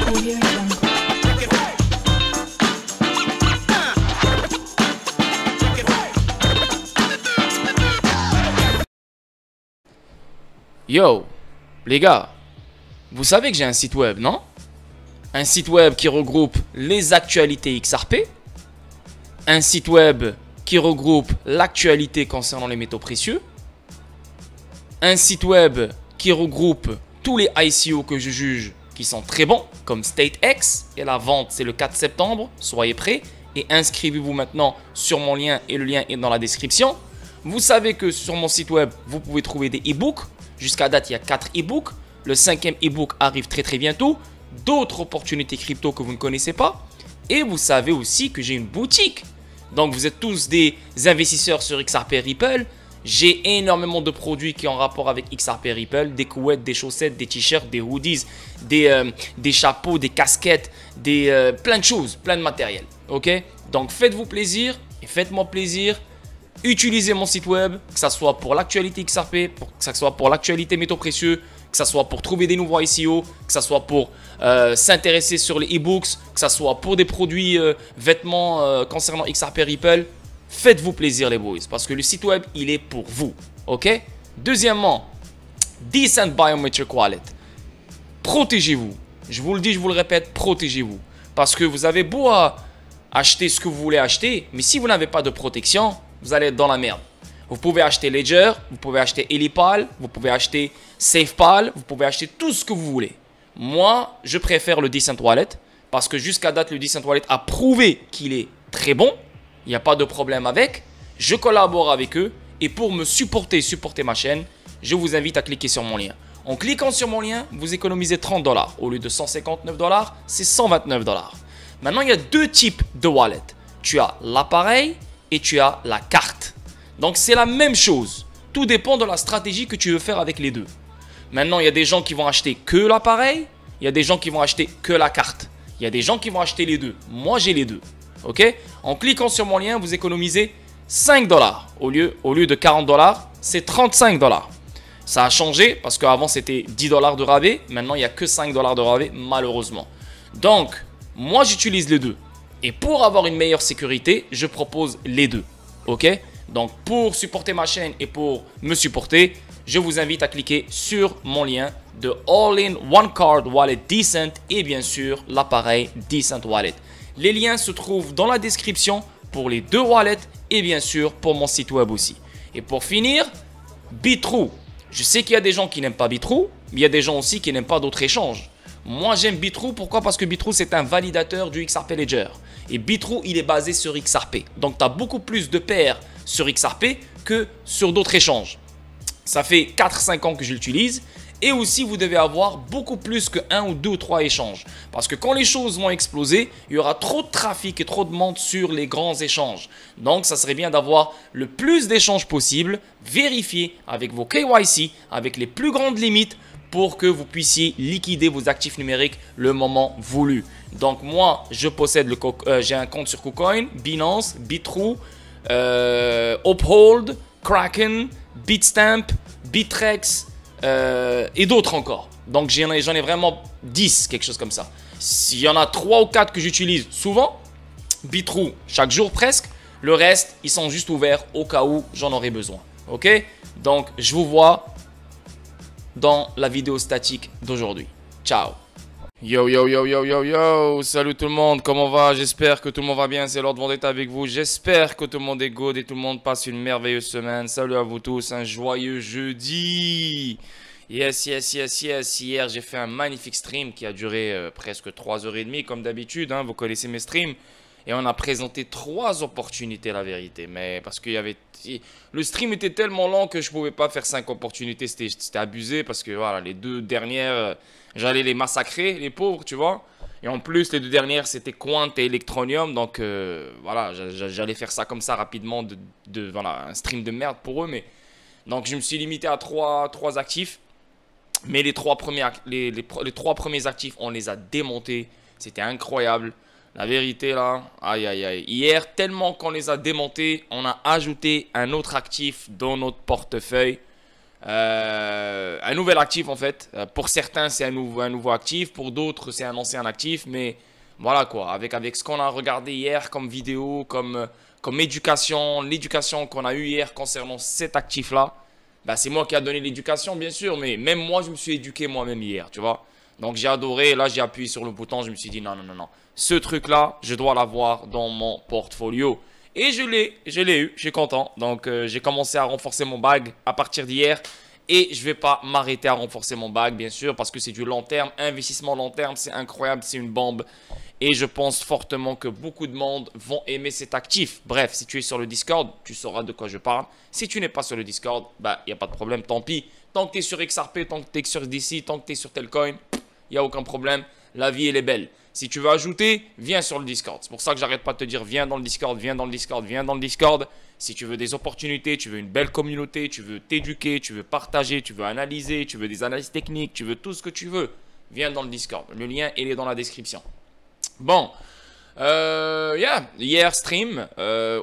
Audio Jungle. Yo, les gars, vous savez que j'ai un site web, non? Un site web qui regroupe les actualités XRP, un site web qui regroupe l'actualité concernant les métaux précieux, un site web qui regroupe tous les ICO que je juge qui sont très bons, comme StateX, et la vente c'est le 4 septembre, soyez prêts, et inscrivez-vous maintenant sur mon lien, et le lien est dans la description. Vous savez que sur mon site web, vous pouvez trouver des e-books. Jusqu'à date, il y a 4 e-books. Le 5e e-book arrive très bientôt. D'autres opportunités crypto que vous ne connaissez pas. Et vous savez aussi que j'ai une boutique. Donc, vous êtes tous des investisseurs sur XRP Ripple. J'ai énormément de produits qui ont rapport avec XRP Ripple. Des couettes, des chaussettes, des t-shirts, des hoodies, des chapeaux, des casquettes, plein de choses, plein de matériel. Ok? Donc, faites-vous plaisir et faites-moi plaisir. Utilisez mon site web, que ce soit pour l'actualité XRP, que ce soit pour l'actualité métaux précieux, que ce soit pour trouver des nouveaux ICO, que ce soit pour s'intéresser sur les e-books, que ce soit pour des produits vêtements concernant XRP Ripple. Faites-vous plaisir les boys, parce que le site web, il est pour vous. Ok? Deuxièmement, Decent Biometric Wallet. Protégez-vous. Je vous le dis, je vous le répète, protégez-vous. Parce que vous avez beau acheter ce que vous voulez acheter, mais si vous n'avez pas de protection, vous allez être dans la merde. Vous pouvez acheter Ledger, vous pouvez acheter Elipal, vous pouvez acheter SafePal, vous pouvez acheter tout ce que vous voulez. Moi, je préfère le Decent Wallet parce que jusqu'à date, le Decent Wallet a prouvé qu'il est très bon. Il n'y a pas de problème avec. Je collabore avec eux et pour me supporter ma chaîne, je vous invite à cliquer sur mon lien. En cliquant sur mon lien, vous économisez 30 $. Au lieu de 159 $, c'est 129 $. Maintenant, il y a deux types de wallet. Tu as l'appareil et tu as la carte. Donc, c'est la même chose. Tout dépend de la stratégie que tu veux faire avec les deux. Maintenant, il y a des gens qui vont acheter que l'appareil. Il y a des gens qui vont acheter que la carte. Il y a des gens qui vont acheter les deux. Moi, j'ai les deux. Ok? En cliquant sur mon lien, vous économisez 5 $. Au lieu de 40 $, c'est 35 $. Ça a changé parce qu'avant, c'était 10 $ de rabais. Maintenant, il n'y a que 5 $ de rabais, malheureusement. Donc, moi, j'utilise les deux. Et pour avoir une meilleure sécurité, je propose les deux. Ok? Donc, pour supporter ma chaîne et pour me supporter, je vous invite à cliquer sur mon lien de All-in-One Card Wallet Decent et bien sûr l'appareil Decent Wallet. Les liens se trouvent dans la description pour les deux wallets et bien sûr pour mon site web aussi. Et pour finir, Bitrue. Je sais qu'il y a des gens qui n'aiment pas Bitrue, mais il y a des gens aussi qui n'aiment pas d'autres échanges. Moi, j'aime Bitrue. Pourquoi? Parce que Bitrue, c'est un validateur du XRP Ledger. Et Bitrue, il est basé sur XRP. Donc, tu as beaucoup plus de paires sur XRP que sur d'autres échanges. Ça fait 4-5 ans que je l'utilise. Et aussi, vous devez avoir beaucoup plus que 1 ou 2 ou 3 échanges. Parce que quand les choses vont exploser, il y aura trop de trafic et trop de monde sur les grands échanges. Donc, ça serait bien d'avoir le plus d'échanges possible, vérifier avec vos KYC, avec les plus grandes limites, pour que vous puissiez liquider vos actifs numériques le moment voulu. Donc moi, je possède j'ai un compte sur KuCoin, Binance, Bitrue, Uphold, Kraken, Bitstamp, Bittrex et d'autres encore. Donc j'en ai vraiment 10, quelque chose comme ça. S'il y en a 3 ou 4 que j'utilise souvent, Bitrue chaque jour presque, le reste, ils sont juste ouverts au cas où j'en aurai besoin. Ok? Donc je vous vois dans la vidéo statique d'aujourd'hui. Ciao. Yo, yo, yo, yo, yo, yo. Salut tout le monde, comment va? J'espère que tout le monde va bien, c'est Lord Vendetta avec vous. J'espère que tout le monde est good et tout le monde passe une merveilleuse semaine. Salut à vous tous, un joyeux jeudi. Yes, yes, yes, yes. Hier, j'ai fait un magnifique stream qui a duré presque 3h30 comme d'habitude. Hein, vous connaissez mes streams. Et on a présenté 3 opportunités, la vérité. Mais parce qu'il y avait... Le stream était tellement long que je ne pouvais pas faire 5 opportunités. C'était abusé parce que voilà, les 2 dernières, j'allais les massacrer, les pauvres, tu vois. Et en plus, les 2 dernières, c'était Quant et Electronium. Donc voilà, j'allais faire ça comme ça rapidement. Voilà, un stream de merde pour eux. Mais... Donc je me suis limité à 3 actifs. Mais les 3 premiers actifs, on les a démontés. C'était incroyable. La vérité là, aïe aïe aïe. Hier, tellement qu'on les a démontés, on a ajouté un autre actif dans notre portefeuille. Un nouvel actif en fait. Pour certains, c'est un nouveau actif. Pour d'autres, c'est un ancien actif. Mais voilà quoi. Avec ce qu'on a regardé hier comme vidéo, comme éducation, l'éducation qu'on a eue hier concernant cet actif-là, bah, c'est moi qui a donné l'éducation, bien sûr. Mais même moi, je me suis éduqué moi-même hier, tu vois. Donc j'ai adoré. Là, j'ai appuyé sur le bouton. Je me suis dit non, non, non, non. Ce truc-là, je dois l'avoir dans mon portfolio. Et je l'ai eu, je suis content. Donc j'ai commencé à renforcer mon bag à partir d'hier. Et je ne vais pas m'arrêter à renforcer mon bag, bien sûr, parce que c'est du long terme. Investissement long terme, c'est incroyable, c'est une bombe. Et je pense fortement que beaucoup de monde vont aimer cet actif. Bref, si tu es sur le Discord, tu sauras de quoi je parle. Si tu n'es pas sur le Discord, bah, il n'y a pas de problème, tant pis. Tant que tu es sur XRP, tant que tu es sur DC, tant que tu es sur Telcoin, il n'y a aucun problème. La vie, elle est belle. Si tu veux ajouter, viens sur le Discord. C'est pour ça que j'arrête pas de te dire viens dans le Discord, viens dans le Discord, viens dans le Discord. Si tu veux des opportunités, tu veux une belle communauté, tu veux t'éduquer, tu veux partager, tu veux analyser, tu veux des analyses techniques, tu veux tout ce que tu veux, viens dans le Discord. Le lien, il est dans la description. Bon, hier stream,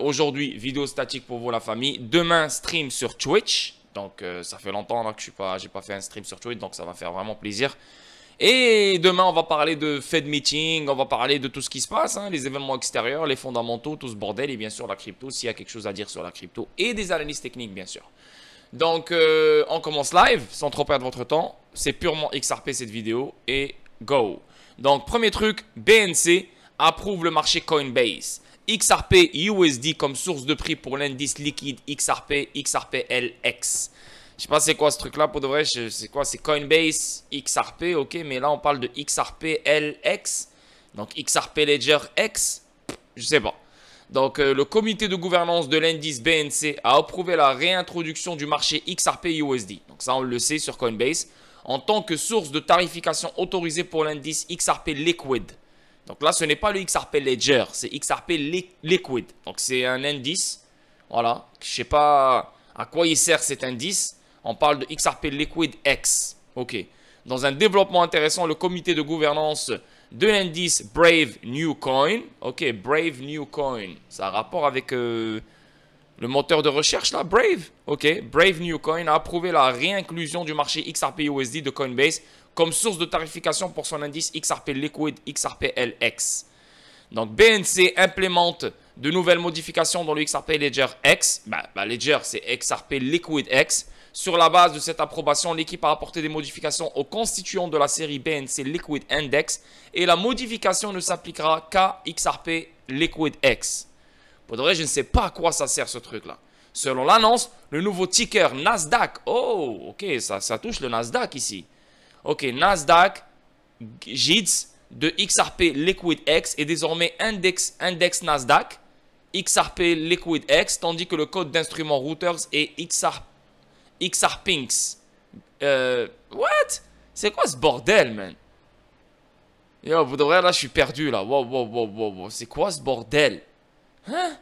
aujourd'hui vidéo statique pour vous la famille. Demain stream sur Twitch. Donc ça fait longtemps là, que j'ai pas fait un stream sur Twitch, donc ça va faire vraiment plaisir. Et demain, on va parler de Fed Meeting, on va parler de tout ce qui se passe, hein, les événements extérieurs, les fondamentaux, tout ce bordel, et bien sûr la crypto, s'il y a quelque chose à dire sur la crypto, et des analyses techniques, bien sûr. Donc, on commence live, sans trop perdre votre temps. C'est purement XRP cette vidéo, et go. Donc, premier truc, BNC approuve le marché Coinbase. XRP USD comme source de prix pour l'indice liquide XRP, XRPLX. Je sais pas c'est quoi ce truc là pour de vrai, c'est quoi, c'est Coinbase XRP, ok, mais là on parle de XRPLX, donc XRP Ledger X, je sais pas. Donc le comité de gouvernance de l'indice BNC a approuvé la réintroduction du marché XRP USD, donc ça on le sait sur Coinbase, en tant que source de tarification autorisée pour l'indice XRP Liquid. Donc là ce n'est pas le XRP Ledger, c'est XRP Liquid, donc c'est un indice, voilà, je sais pas à quoi il sert cet indice. On parle de XRP Liquid X. Ok. Dans un développement intéressant, le comité de gouvernance de l'indice Brave New Coin. Ok, Brave New Coin. Ça a rapport avec le moteur de recherche là, Brave. Ok, Brave New Coin a approuvé la réinclusion du marché XRP USD de Coinbase comme source de tarification pour son indice XRP Liquid XRPLX. Donc BNC implémente de nouvelles modifications dans le XRP Ledger X. Ledger, c'est XRP Liquid X. Sur la base de cette approbation, l'équipe a apporté des modifications aux constituants de la série BNC Liquid Index et la modification ne s'appliquera qu'à XRP Liquid X. Pour de vrai, je ne sais pas à quoi ça sert ce truc-là. Selon l'annonce, le nouveau ticker Nasdaq. Oh, ok, ça touche le Nasdaq ici. Ok, Nasdaq GIDS de XRP Liquid X est désormais index Nasdaq XRP Liquid X, tandis que le code d'instrument routers est XRPinks. What? C'est quoi ce bordel, man? Yo, vous devrez, là, je suis perdu, là. Wow. C'est quoi ce bordel? Hein?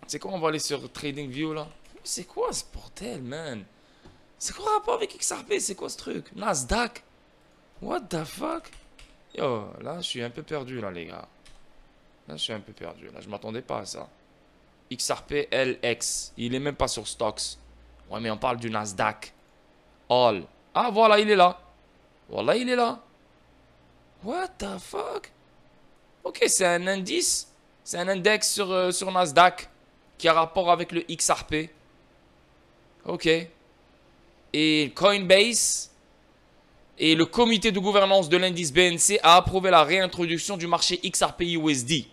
C'est quoi, on va aller sur TradingView, là? C'est quoi ce bordel, man? C'est quoi le rapport avec XRP? C'est quoi ce truc? Nasdaq? What the fuck? Yo, là, je suis un peu perdu, là, les gars. Là, je suis un peu perdu. Là, je m'attendais pas à ça. XRPLX. Il est même pas sur Stocks. Ouais, mais on parle du Nasdaq. All. Ah, voilà, il est là. Voilà, il est là. What the fuck? Ok, c'est un indice. C'est un index sur Nasdaq qui a rapport avec le XRP. Ok. Et Coinbase et le comité de gouvernance de l'indice BNC a approuvé la réintroduction du marché XRP USD.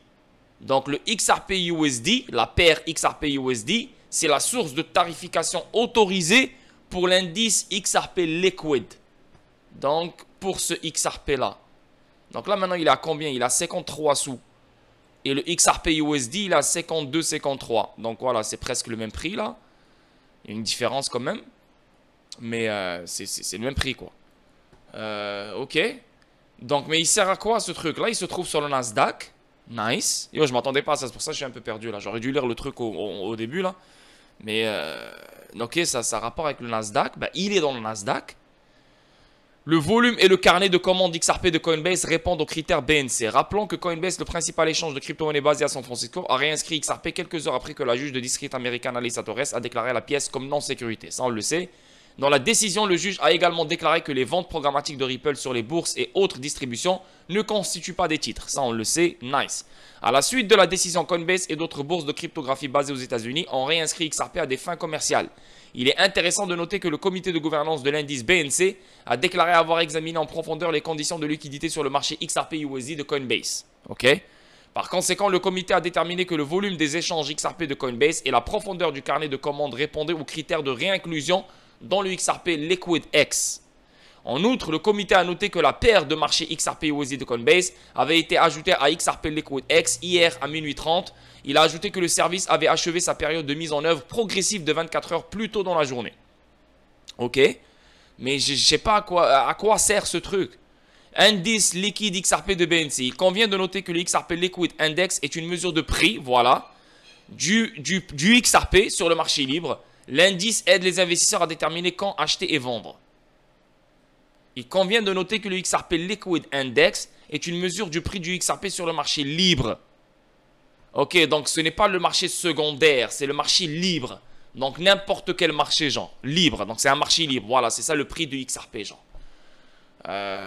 Donc le XRP USD, la paire XRP USD, c'est la source de tarification autorisée pour l'indice XRP Liquid. Donc pour ce XRP là. Donc là maintenant il est à combien? Il est à 53 sous. Et le XRP USD il est à 52, 53. Donc voilà, c'est presque le même prix là. Il y a une différence quand même. Mais c'est le même prix quoi. Ok. Donc mais il sert à quoi ce truc là? Il se trouve sur le Nasdaq. Nice. Yo, je m'attendais pas à ça, c'est pour ça que je suis un peu perdu là. J'aurais dû lire le truc au début là. Mais ok, ça a rapport avec le Nasdaq. Bah, il est dans le Nasdaq. Le volume et le carnet de commandes XRP de Coinbase répondent aux critères BNC. Rappelons que Coinbase, le principal échange de crypto-monnaie basé à San Francisco, a réinscrit XRP quelques heures après que la juge de district américaine Alyssa Torres a déclaré la pièce comme non sécurité. Ça, on le sait. Dans la décision, le juge a également déclaré que les ventes programmatiques de Ripple sur les bourses et autres distributions ne constituent pas des titres. Ça, on le sait, nice. À la suite de la décision, Coinbase et d'autres bourses de cryptographie basées aux États-Unis ont réinscrit XRP à des fins commerciales. Il est intéressant de noter que le comité de gouvernance de l'indice BNC a déclaré avoir examiné en profondeur les conditions de liquidité sur le marché XRP-USD de Coinbase. Ok. Par conséquent, le comité a déterminé que le volume des échanges XRP de Coinbase et la profondeur du carnet de commandes répondaient aux critères de réinclusion dans le XRP LiquidX. En outre, le comité a noté que la paire de marché XRP-USD de Coinbase avait été ajoutée à XRP LiquidX hier à minuit 30. Il a ajouté que le service avait achevé sa période de mise en œuvre progressive de 24 heures plus tôt dans la journée. Ok, mais je ne sais pas à quoi sert ce truc. Indice liquide XRP de BNC. Il convient de noter que le XRP Liquid Index est une mesure de prix, voilà, du XRP sur le marché libre. L'indice aide les investisseurs à déterminer quand acheter et vendre. Il convient de noter que le XRP Liquid Index est une mesure du prix du XRP sur le marché libre. Ok, donc ce n'est pas le marché secondaire, c'est le marché libre. Donc n'importe quel marché, genre, libre. Donc c'est un marché libre, voilà, c'est ça le prix du XRP, genre.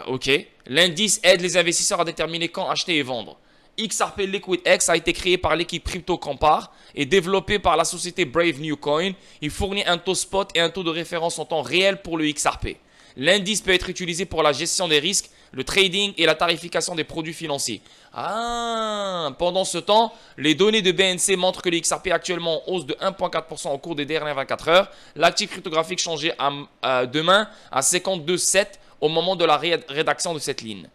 Ok. L'indice aide les investisseurs à déterminer quand acheter et vendre. XRP LiquidX a été créé par l'équipe CryptoCompare et développé par la société Brave New Coin. Il fournit un taux spot et un taux de référence en temps réel pour le XRP. L'indice peut être utilisé pour la gestion des risques, le trading et la tarification des produits financiers. Ah, pendant ce temps, les données de BNC montrent que le XRP est actuellement en hausse de 1,4% au cours des dernières 24 heures. L'actif cryptographique changeait demain à 52,7 au moment de la rédaction de cette ligne.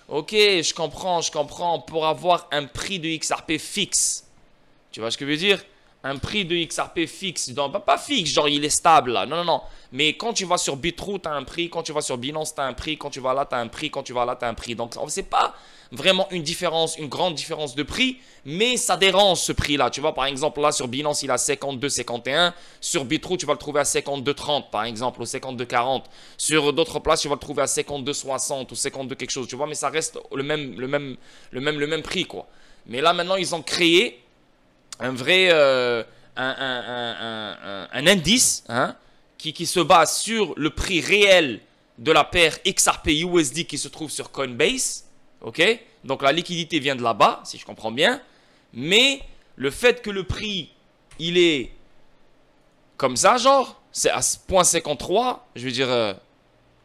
Ok, je comprends. Pour avoir un prix de XRP fixe. Tu vois ce que je veux dire? Un prix de XRP fixe. Donc, pas fixe, genre il est stable là. Non. Mais quand tu vas sur Bitroot, tu as un prix. Quand tu vas sur Binance, tu as un prix. Quand tu vas là, tu as un prix. Quand tu vas là, tu as un prix. Donc, ce n'est pas vraiment une grande différence de prix. Mais ça dérange ce prix-là. Tu vois, par exemple, là sur Binance, il a 52,51. Sur Bitroot, tu vas le trouver à 52,30 par exemple, ou 52,40. Sur d'autres places, tu vas le trouver à 52,60 ou 52 quelque chose. Tu vois, mais ça reste le même prix, quoi. Mais là, maintenant, ils ont créé un vrai un indice qui se base sur le prix réel de la paire XRP USD qui se trouve sur Coinbase. Ok, donc la liquidité vient de là-bas, si je comprends bien. Mais le fait que le prix, il est comme ça, genre, c'est à 0,53, je veux dire,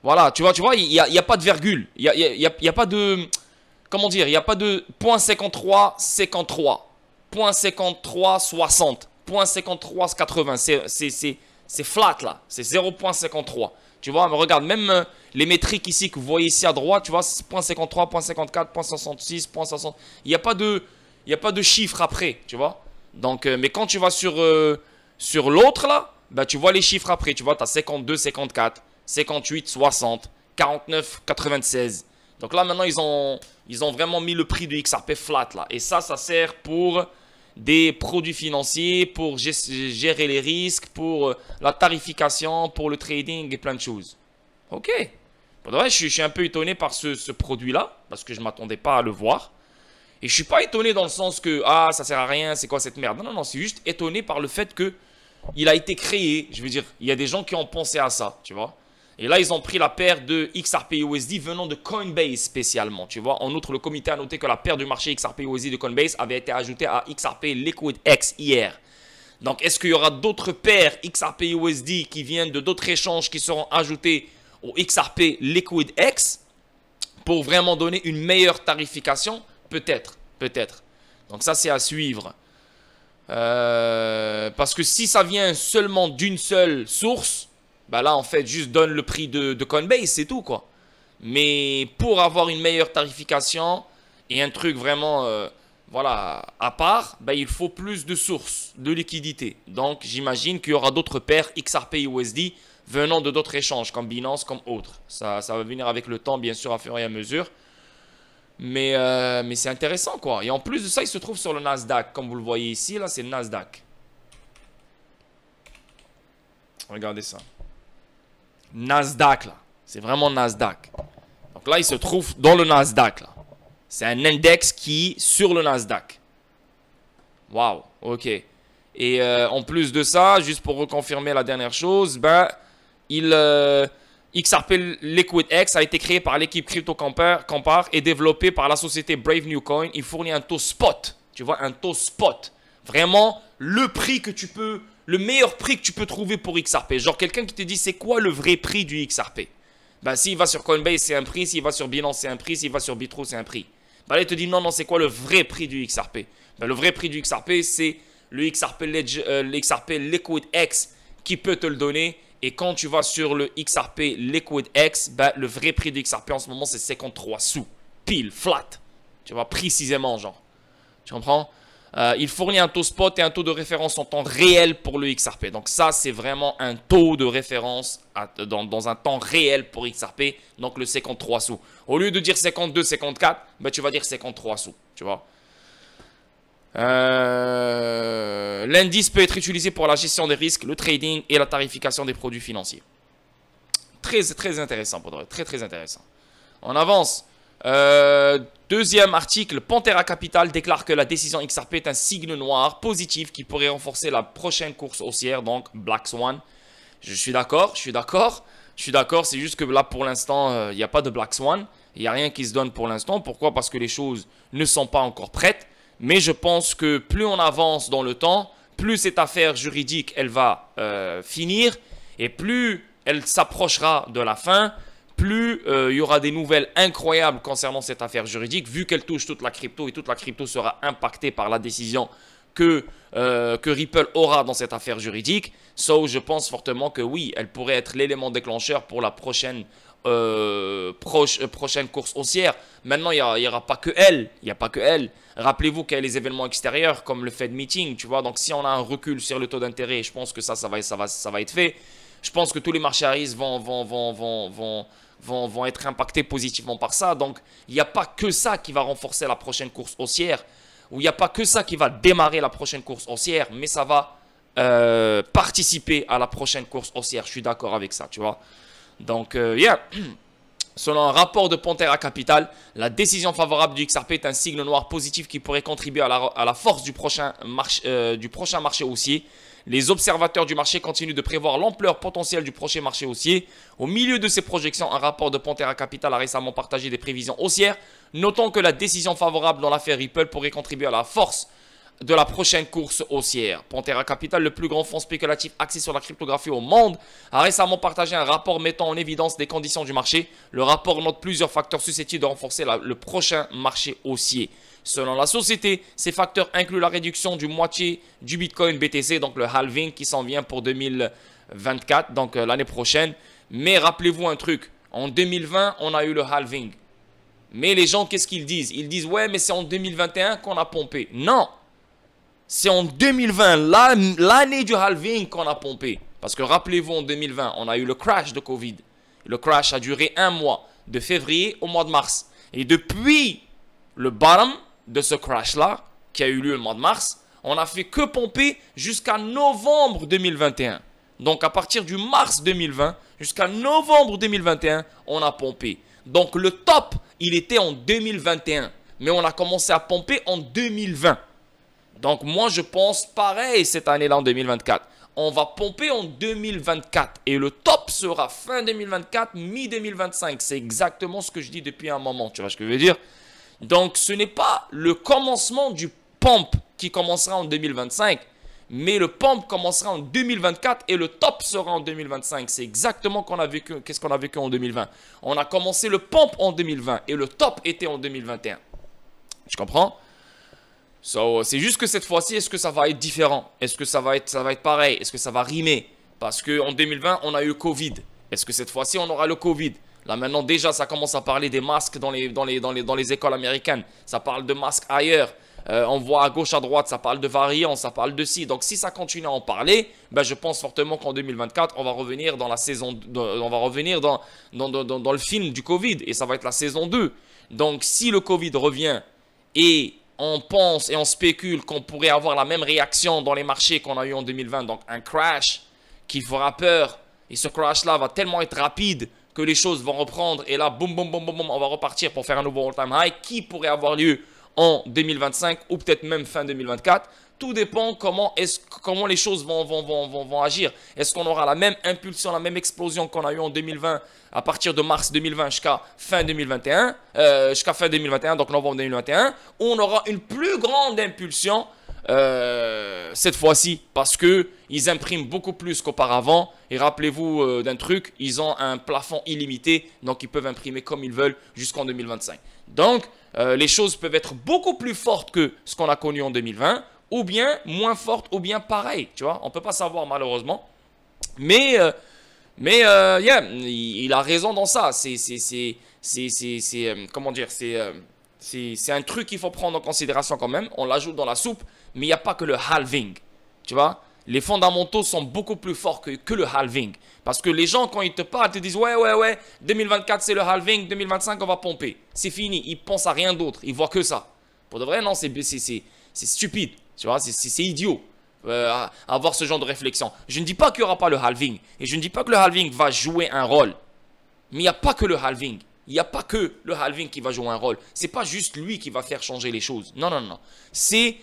voilà, tu vois, il n'y a pas de virgule. Il y a pas de, comment dire, il n'y a pas de 0,53, 53. 0,53, 60. 0,53, 80. C'est flat là. C'est 0,53. Tu vois, mais regarde, même les métriques ici que vous voyez ici à droite, tu vois, 0,53, 0,54, 0,66, 0,60. Il n'y a pas de chiffre après, tu vois. Donc, mais quand tu vas sur l'autre là, bah, tu vois les chiffres après. Tu vois, tu as 52, 54, 58, 60, 49, 96. Donc là, maintenant, ils ont vraiment mis le prix du XRP flat là. Et ça sert pour des produits financiers, pour gérer les risques, pour la tarification, pour le trading et plein de choses. Ok. Pour de vrai, je suis un peu étonné par ce produit-là, parce que je ne m'attendais pas à le voir. Et je ne suis pas étonné dans le sens que, ah, ça sert à rien, c'est quoi cette merde. Non, c'est juste étonné par le fait que il a été créé. Je veux dire, il y a des gens qui ont pensé à ça, tu vois. Et là, ils ont pris la paire de XRP USD venant de Coinbase spécialement, tu vois. En outre, le comité a noté que la paire du marché XRP USD de Coinbase avait été ajoutée à XRP LiquidX hier. Donc, est-ce qu'il y aura d'autres paires XRP USD qui viennent de d'autres échanges qui seront ajoutés au XRP LiquidX pour vraiment donner une meilleure tarification? Peut-être. Donc, ça, c'est à suivre. Parce que si ça vient seulement d'une seule source, bah là, en fait, juste donne le prix de Coinbase, c'est tout, quoi. Mais pour avoir une meilleure tarification et un truc vraiment, voilà, à part, bah, il faut plus de sources de liquidité. Donc, j'imagine qu'il y aura d'autres paires XRP USD venant de d'autres échanges, comme Binance, comme autres. Ça va venir avec le temps, bien sûr, à fur et à mesure. Mais c'est intéressant, quoi. Et en plus de ça, il se trouve sur le Nasdaq. Comme vous le voyez ici, là, c'est le Nasdaq. Regardez ça. Nasdaq là, c'est vraiment Nasdaq. Donc là, il se trouve dans le Nasdaq là. C'est un index qui sur le Nasdaq. Waouh, ok. Et en plus de ça, juste pour reconfirmer la dernière chose, ben XRP Liquid X a été créé par l'équipe Crypto Compare et développé par la société Brave New Coin. Il fournit un taux spot. Tu vois, un taux spot. Vraiment, le meilleur prix que tu peux trouver pour XRP. Genre, quelqu'un qui te dit, c'est quoi le vrai prix du XRP? Ben, s'il va sur Coinbase, c'est un prix. S'il va sur Binance, c'est un prix. S'il va sur Bitro, c'est un prix. Ben, là, il te dit, non, c'est quoi le vrai prix du XRP? Ben, le vrai prix du XRP, c'est le XRP Liquid X qui peut te le donner. Et quand tu vas sur le XRP Liquid X, ben, le vrai prix du XRP en ce moment, c'est 53 sous. Pile, flat. Tu vois, précisément, genre. Tu comprends? Il fournit un taux spot et un taux de référence en temps réel pour le XRP. Donc ça, c'est vraiment un taux de référence dans un temps réel pour XRP. Donc le 53 sous. Au lieu de dire 52, 54, ben, tu vas dire 53 sous. Tu vois? L'indice peut être utilisé pour la gestion des risques, le trading et la tarification des produits financiers. Très intéressant, pour de vrai. Très intéressant. On avance. Deuxième article, Pantera Capital déclare que la décision XRP est un signe noir positif qui pourrait renforcer la prochaine course haussière, donc Black Swan. Je suis d'accord, c'est juste que là pour l'instant, il n'y a pas de Black Swan, il n'y a rien qui se donne pour l'instant. Pourquoi? Parce que les choses ne sont pas encore prêtes, mais je pense que plus on avance dans le temps, plus cette affaire juridique, elle va finir, et plus elle s'approchera de la fin, plus il y aura des nouvelles incroyables concernant cette affaire juridique, vu qu'elle touche toute la crypto et toute la crypto sera impactée par la décision que Ripple aura dans cette affaire juridique. So, je pense fortement que oui, elle pourrait être l'élément déclencheur pour la prochaine course haussière. Maintenant, il n'y aura pas que elle. Il n'y a pas que elle. Rappelez-vous qu'il y a les événements extérieurs comme le Fed Meeting, tu vois. Donc, si on a un recul sur le taux d'intérêt, je pense que ça va être fait. Je pense que tous les marchés à risque vont être impactés positivement par ça. Donc, il n'y a pas que ça qui va renforcer la prochaine course haussière, ou il n'y a pas que ça qui va démarrer la prochaine course haussière, mais ça va participer à la prochaine course haussière. Je suis d'accord avec ça, tu vois. Donc, selon un rapport de Pantera Capital, la décision favorable du XRP est un signe noir positif qui pourrait contribuer à la force du prochain marché haussier. Les observateurs du marché continuent de prévoir l'ampleur potentielle du prochain marché haussier. Au milieu de ces projections, un rapport de Pantera Capital a récemment partagé des prévisions haussières, notant que la décision favorable dans l'affaire Ripple pourrait contribuer à la force de la prochaine course haussière. Pantera Capital, le plus grand fonds spéculatif axé sur la cryptographie au monde, a récemment partagé un rapport mettant en évidence des conditions du marché. Le rapport note plusieurs facteurs susceptibles de renforcer le prochain marché haussier. Selon la société, ces facteurs incluent la réduction du moitié du Bitcoin BTC, donc le halving qui s'en vient pour 2024, donc l'année prochaine. Mais rappelez-vous un truc, en 2020, on a eu le halving. Mais les gens, qu'est-ce qu'ils disent? Ils disent, ouais, mais c'est en 2021 qu'on a pompé. Non! C'est en 2020, l'année du halving qu'on a pompé. Parce que rappelez-vous, en 2020, on a eu le crash de Covid. Le crash a duré un mois, de février au mois de mars. Et depuis le bottom de ce crash-là, qui a eu lieu le mois de mars, on n'a fait que pomper jusqu'à novembre 2021. Donc, à partir du mars 2020 jusqu'à novembre 2021, on a pompé. Donc, le top, il était en 2021. Mais on a commencé à pomper en 2020. Donc, moi, je pense pareil cette année-là en 2024. On va pomper en 2024. Et le top sera fin 2024, mi-2025. C'est exactement ce que je dis depuis un moment. Tu vois ce que je veux dire? Donc, ce n'est pas le commencement du pump qui commencera en 2025. Mais le pump commencera en 2024 et le top sera en 2025. C'est exactement qu'est-ce qu'on a vécu en 2020. On a commencé le pump en 2020 et le top était en 2021. Tu comprends? So, c'est juste que cette fois-ci, est-ce que ça va être différent? Est-ce que ça va être pareil? Est-ce que ça va rimer? Parce qu'en 2020, on a eu Covid. Est-ce que cette fois-ci, on aura le Covid? Là, maintenant, déjà, ça commence à parler des masques dans les écoles américaines. Ça parle de masques ailleurs. On voit à gauche, à droite, ça parle de variants, ça parle de ci. Donc, si ça continue à en parler, ben, je pense fortement qu'en 2024, on va revenir dans la saison, on va revenir dans le film du Covid. Et ça va être la saison 2. Donc, si le Covid revient et on pense et on spécule qu'on pourrait avoir la même réaction dans les marchés qu'on a eu en 2020. Donc, un crash qui fera peur. Et ce crash-là va tellement être rapide que les choses vont reprendre. Et là, boum, boum, boum, boum, boum, on va repartir pour faire un nouveau all-time high qui pourrait avoir lieu en 2025 ou peut-être même fin 2024. tout dépend comment les choses vont agir. Est-ce qu'on aura la même impulsion, la même explosion qu'on a eu en 2020 à partir de mars 2020 jusqu'à fin 2021, donc novembre 2021, ou on aura une plus grande impulsion cette fois-ci parce que ils impriment beaucoup plus qu'auparavant. Et rappelez-vous d'un truc, ils ont un plafond illimité, donc ils peuvent imprimer comme ils veulent jusqu'en 2025. Donc les choses peuvent être beaucoup plus fortes que ce qu'on a connu en 2020, ou bien moins fortes, ou bien pareil. Tu vois, on peut pas savoir malheureusement. Mais yeah, il a raison dans ça. Comment dire, c'est un truc qu'il faut prendre en considération quand même. On l'ajoute dans la soupe, mais il n'y a pas que le halving. Tu vois, les fondamentaux sont beaucoup plus forts que le halving. Parce que les gens, quand ils te parlent, te disent ouais, 2024 c'est le halving, 2025 on va pomper. C'est fini, ils pensent à rien d'autre, ils voient que ça. Pour de vrai, non, c'est stupide. Tu vois, c'est idiot. Avoir ce genre de réflexion. Je ne dis pas qu'il n'y aura pas le halving. Et je ne dis pas que le halving va jouer un rôle. Mais il n'y a pas que le halving. Il n'y a pas que le halving qui va jouer un rôle. Ce n'est pas juste lui qui va faire changer les choses. Non. C'est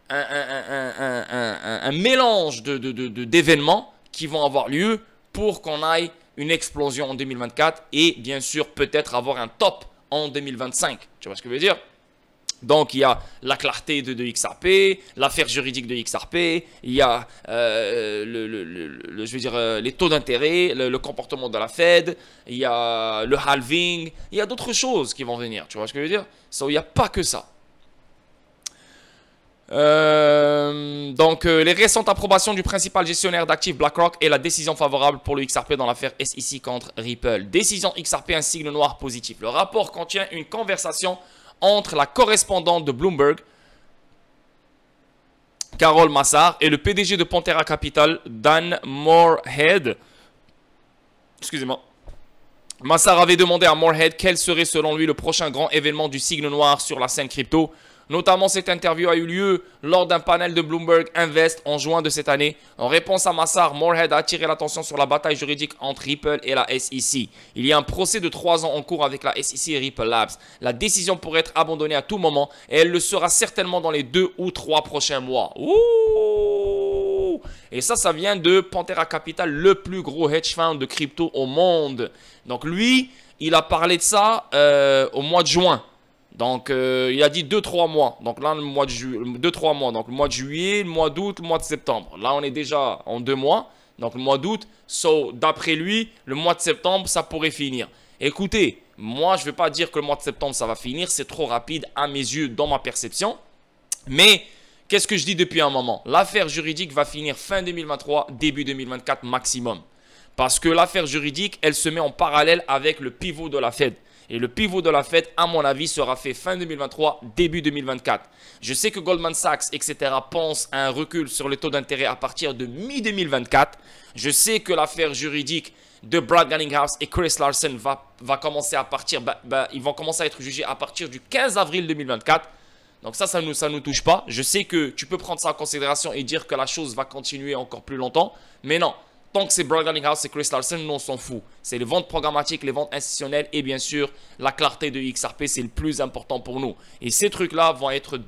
un mélange d'événements qui vont avoir lieu pour qu'on aille une explosion en 2024 et bien sûr peut-être avoir un top en 2025. Tu vois ce que je veux dire? Donc, il y a la clarté de XRP, l'affaire juridique de XRP, il y a les taux d'intérêt, le comportement de la Fed, il y a le halving, il y a d'autres choses qui vont venir. Tu vois ce que je veux dire? Il n'y a pas que ça. Les récentes approbations du principal gestionnaire d'actifs BlackRock et la décision favorable pour le XRP dans l'affaire SEC contre Ripple. Décision XRP, un signe noir positif. Le rapport contient une conversation entre la correspondante de Bloomberg, Carol Massar, et le PDG de Pantera Capital, Dan Morehead. Excusez-moi. Massar avait demandé à Morehead quel serait selon lui le prochain grand événement du signe noir sur la scène crypto. Notamment, cette interview a eu lieu lors d'un panel de Bloomberg Invest en juin de cette année. En réponse à Massar, Morehead a attiré l'attention sur la bataille juridique entre Ripple et la SEC. Il y a un procès de 3 ans en cours avec la SEC et Ripple Labs. La décision pourrait être abandonnée à tout moment et elle le sera certainement dans les 2 ou 3 prochains mois. Ouh! Et ça vient de Pantera Capital, le plus gros hedge fund de crypto au monde. Donc lui, il a parlé de ça au mois de juin. Donc, il a dit 2-3 mois. Donc là, le mois de 2-3 mois. Donc, le mois de juillet, le mois d'août, le mois de septembre. Là, on est déjà en 2 mois. Donc, le mois d'août. D'après lui, le mois de septembre, ça pourrait finir. Écoutez, moi, je ne vais pas dire que le mois de septembre, ça va finir. C'est trop rapide à mes yeux, dans ma perception. Mais, qu'est-ce que je dis depuis un moment? L'affaire juridique va finir fin 2023, début 2024 maximum. Parce que l'affaire juridique, elle se met en parallèle avec le pivot de la Fed. Et le pivot de la Fed, à mon avis, sera fait fin 2023, début 2024. Je sais que Goldman Sachs, etc. pensent à un recul sur les taux d'intérêt à partir de mi-2024. Je sais que l'affaire juridique de Brad Garlinghouse et Chris Larsen va commencer à partir, ils vont commencer à être jugés à partir du 15 avril 2024. Donc ça nous touche pas. Je sais que tu peux prendre ça en considération et dire que la chose va continuer encore plus longtemps. Mais non. Tant que c'est Brad Garlinghouse et Chris Larsen, nous on s'en fout. C'est les ventes programmatiques, les ventes institutionnelles et bien sûr la clarté de XRP, c'est le plus important pour nous. Et ces trucs-là vont être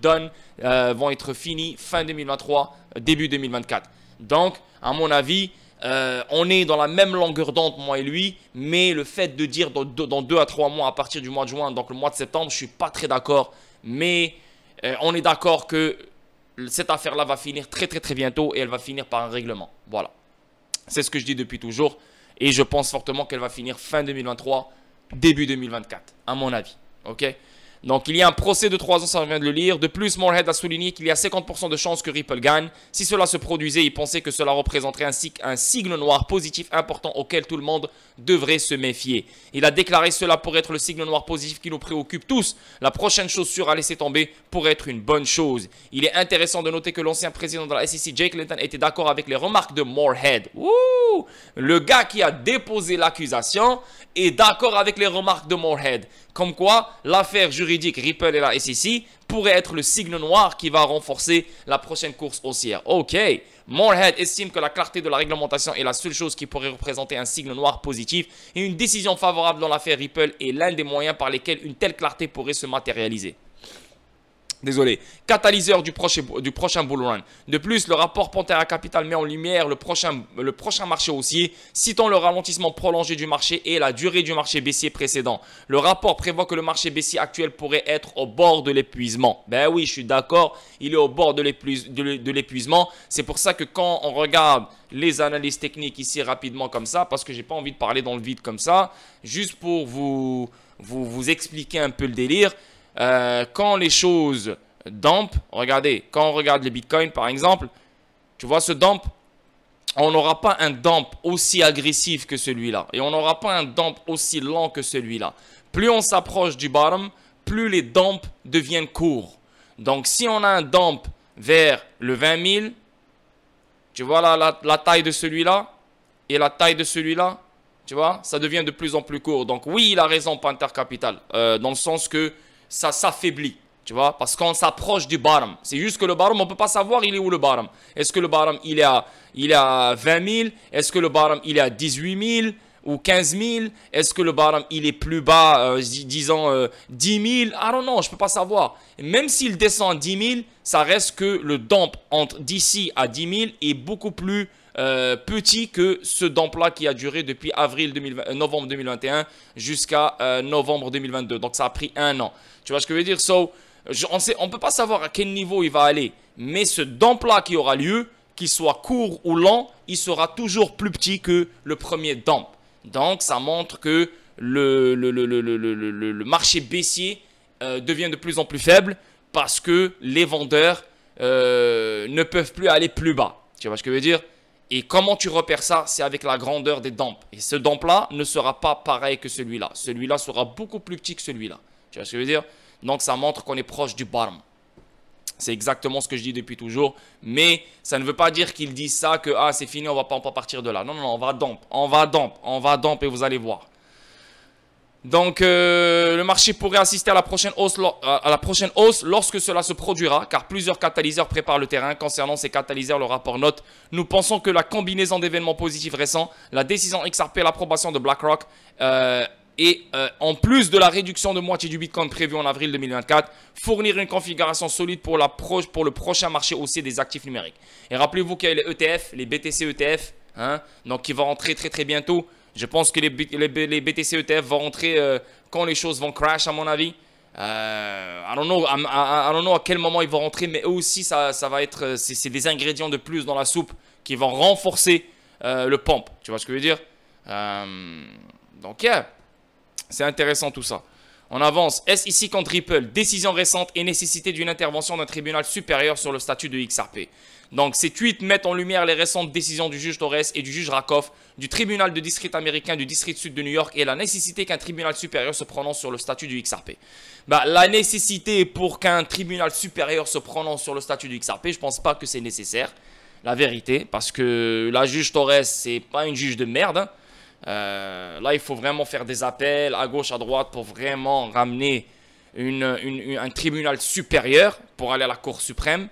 vont être finis fin 2023, début 2024. Donc, à mon avis, on est dans la même longueur d'onde, moi et lui, mais le fait de dire dans 2 à 3 mois à partir du mois de juin, donc le mois de septembre, je ne suis pas très d'accord. Mais on est d'accord que cette affaire-là va finir très bientôt et elle va finir par un règlement. Voilà. C'est ce que je dis depuis toujours et je pense fortement qu'elle va finir fin 2023, début 2024, à mon avis. Ok? Donc, il y a un procès de 3 ans, ça vient de le lire. De plus, Morehead a souligné qu'il y a 50% de chances que Ripple gagne. Si cela se produisait, il pensait que cela représenterait un signe noir positif important auquel tout le monde devrait se méfier. Il a déclaré cela pour être le signe noir positif qui nous préoccupe tous. La prochaine chaussure à laisser tomber pourrait être une bonne chose. Il est intéressant de noter que l'ancien président de la SEC, Jake Layton, était d'accord avec les remarques de Morehead. Ouh! Le gars qui a déposé l'accusation est d'accord avec les remarques de Morehead. Comme quoi, l'affaire juridique Ripple et la SEC pourrait être le signe noir qui va renforcer la prochaine course haussière. Ok, Morehead estime que la clarté de la réglementation est la seule chose qui pourrait représenter un signe noir positif et une décision favorable dans l'affaire Ripple est l'un des moyens par lesquels une telle clarté pourrait se matérialiser. Désolé, catalyseur du prochain bull run. De plus, le rapport Pantera Capital met en lumière le prochain marché haussier, citant le ralentissement prolongé du marché et la durée du marché baissier précédent. Le rapport prévoit que le marché baissier actuel pourrait être au bord de l'épuisement. Ben oui, je suis d'accord, il est au bord de l'épuisement. C'est pour ça que quand on regarde les analyses techniques ici rapidement comme ça, parce que j'ai pas envie de parler dans le vide comme ça, juste pour vous expliquer un peu le délire. Quand les choses dump, regardez, quand on regarde les bitcoins par exemple, tu vois ce dump, on n'aura pas un dump aussi agressif que celui-là. Et on n'aura pas un dump aussi lent que celui-là. Plus on s'approche du bottom, plus les dumps deviennent courts. Donc si on a un dump vers le 20 000, tu vois la taille de celui-là et la taille de celui-là, tu vois, ça devient de plus en plus court. Donc oui, il a raison Panther Capital, dans le sens que ça s'affaiblit, tu vois, parce qu'on s'approche du bottom. C'est juste que le bottom, on ne peut pas savoir il est où le bottom. Est-ce que le bottom, il est à 20 000? Est-ce que le bottom, il est à 18 000 ou 15 000? Est-ce que le bottom, il est plus bas, disons 10 000? Ah non, je ne peux pas savoir. Et même s'il descend à 10 000, ça reste que le dump entre d'ici à 10 000 est beaucoup plus petit que ce dump-là qui a duré depuis novembre 2021 jusqu'à novembre 2022. Donc, ça a pris 1 an. Tu vois ce que je veux dire? On ne peut pas savoir à quel niveau il va aller. Mais ce dump-là qui aura lieu, qu'il soit court ou lent, il sera toujours plus petit que le premier dump. Donc, ça montre que le marché baissier devient de plus en plus faible parce que les vendeurs ne peuvent plus aller plus bas. Tu vois ce que je veux dire? Et comment tu repères ça? C'est avec la grandeur des dumps. Et ce dump-là ne sera pas pareil que celui-là. Celui-là sera beaucoup plus petit que celui-là. Tu vois ce que je veux dire? Donc, ça montre qu'on est proche du bottom. C'est exactement ce que je dis depuis toujours. Mais ça ne veut pas dire qu'ils disent ça, que ah, c'est fini, on va pas partir de là. Non, on va dump. On va dump et vous allez voir. Donc, le marché pourrait assister à la prochaine hausse lorsque cela se produira, car plusieurs catalyseurs préparent le terrain. Concernant ces catalyseurs, le rapport note: nous pensons que la combinaison d'événements positifs récents, la décision XRP, l'approbation de BlackRock et en plus de la réduction de moitié du Bitcoin prévue en avril 2024, fournir une configuration solide pour le prochain marché haussier des actifs numériques. Et rappelez-vous qu'il y a les ETF, les BTC ETF, donc qui vont rentrer très très bientôt. Je pense que les BTC ETF vont rentrer quand les choses vont crash, à mon avis. I don't know à quel moment ils vont rentrer, mais eux aussi, ça va être, c'est des ingrédients de plus dans la soupe qui vont renforcer le pump. Tu vois ce que je veux dire? Donc, yeah, c'est intéressant tout ça. On avance. SEC contre Ripple. Décision récente et nécessité d'une intervention d'un tribunal supérieur sur le statut de XRP. Donc, ces tweets mettent en lumière les récentes décisions du juge Torres et du juge Rakoff, du tribunal de district américain du district sud de New York et la nécessité qu'un tribunal supérieur se prononce sur le statut du XRP. La nécessité pour qu'un tribunal supérieur se prononce sur le statut du XRP, je ne pense pas que c'est nécessaire, la vérité, parce que la juge Torres, c'est pas une juge de merde. Là, il faut vraiment faire des appels à gauche, à droite pour vraiment ramener un tribunal supérieur pour aller à la Cour suprême.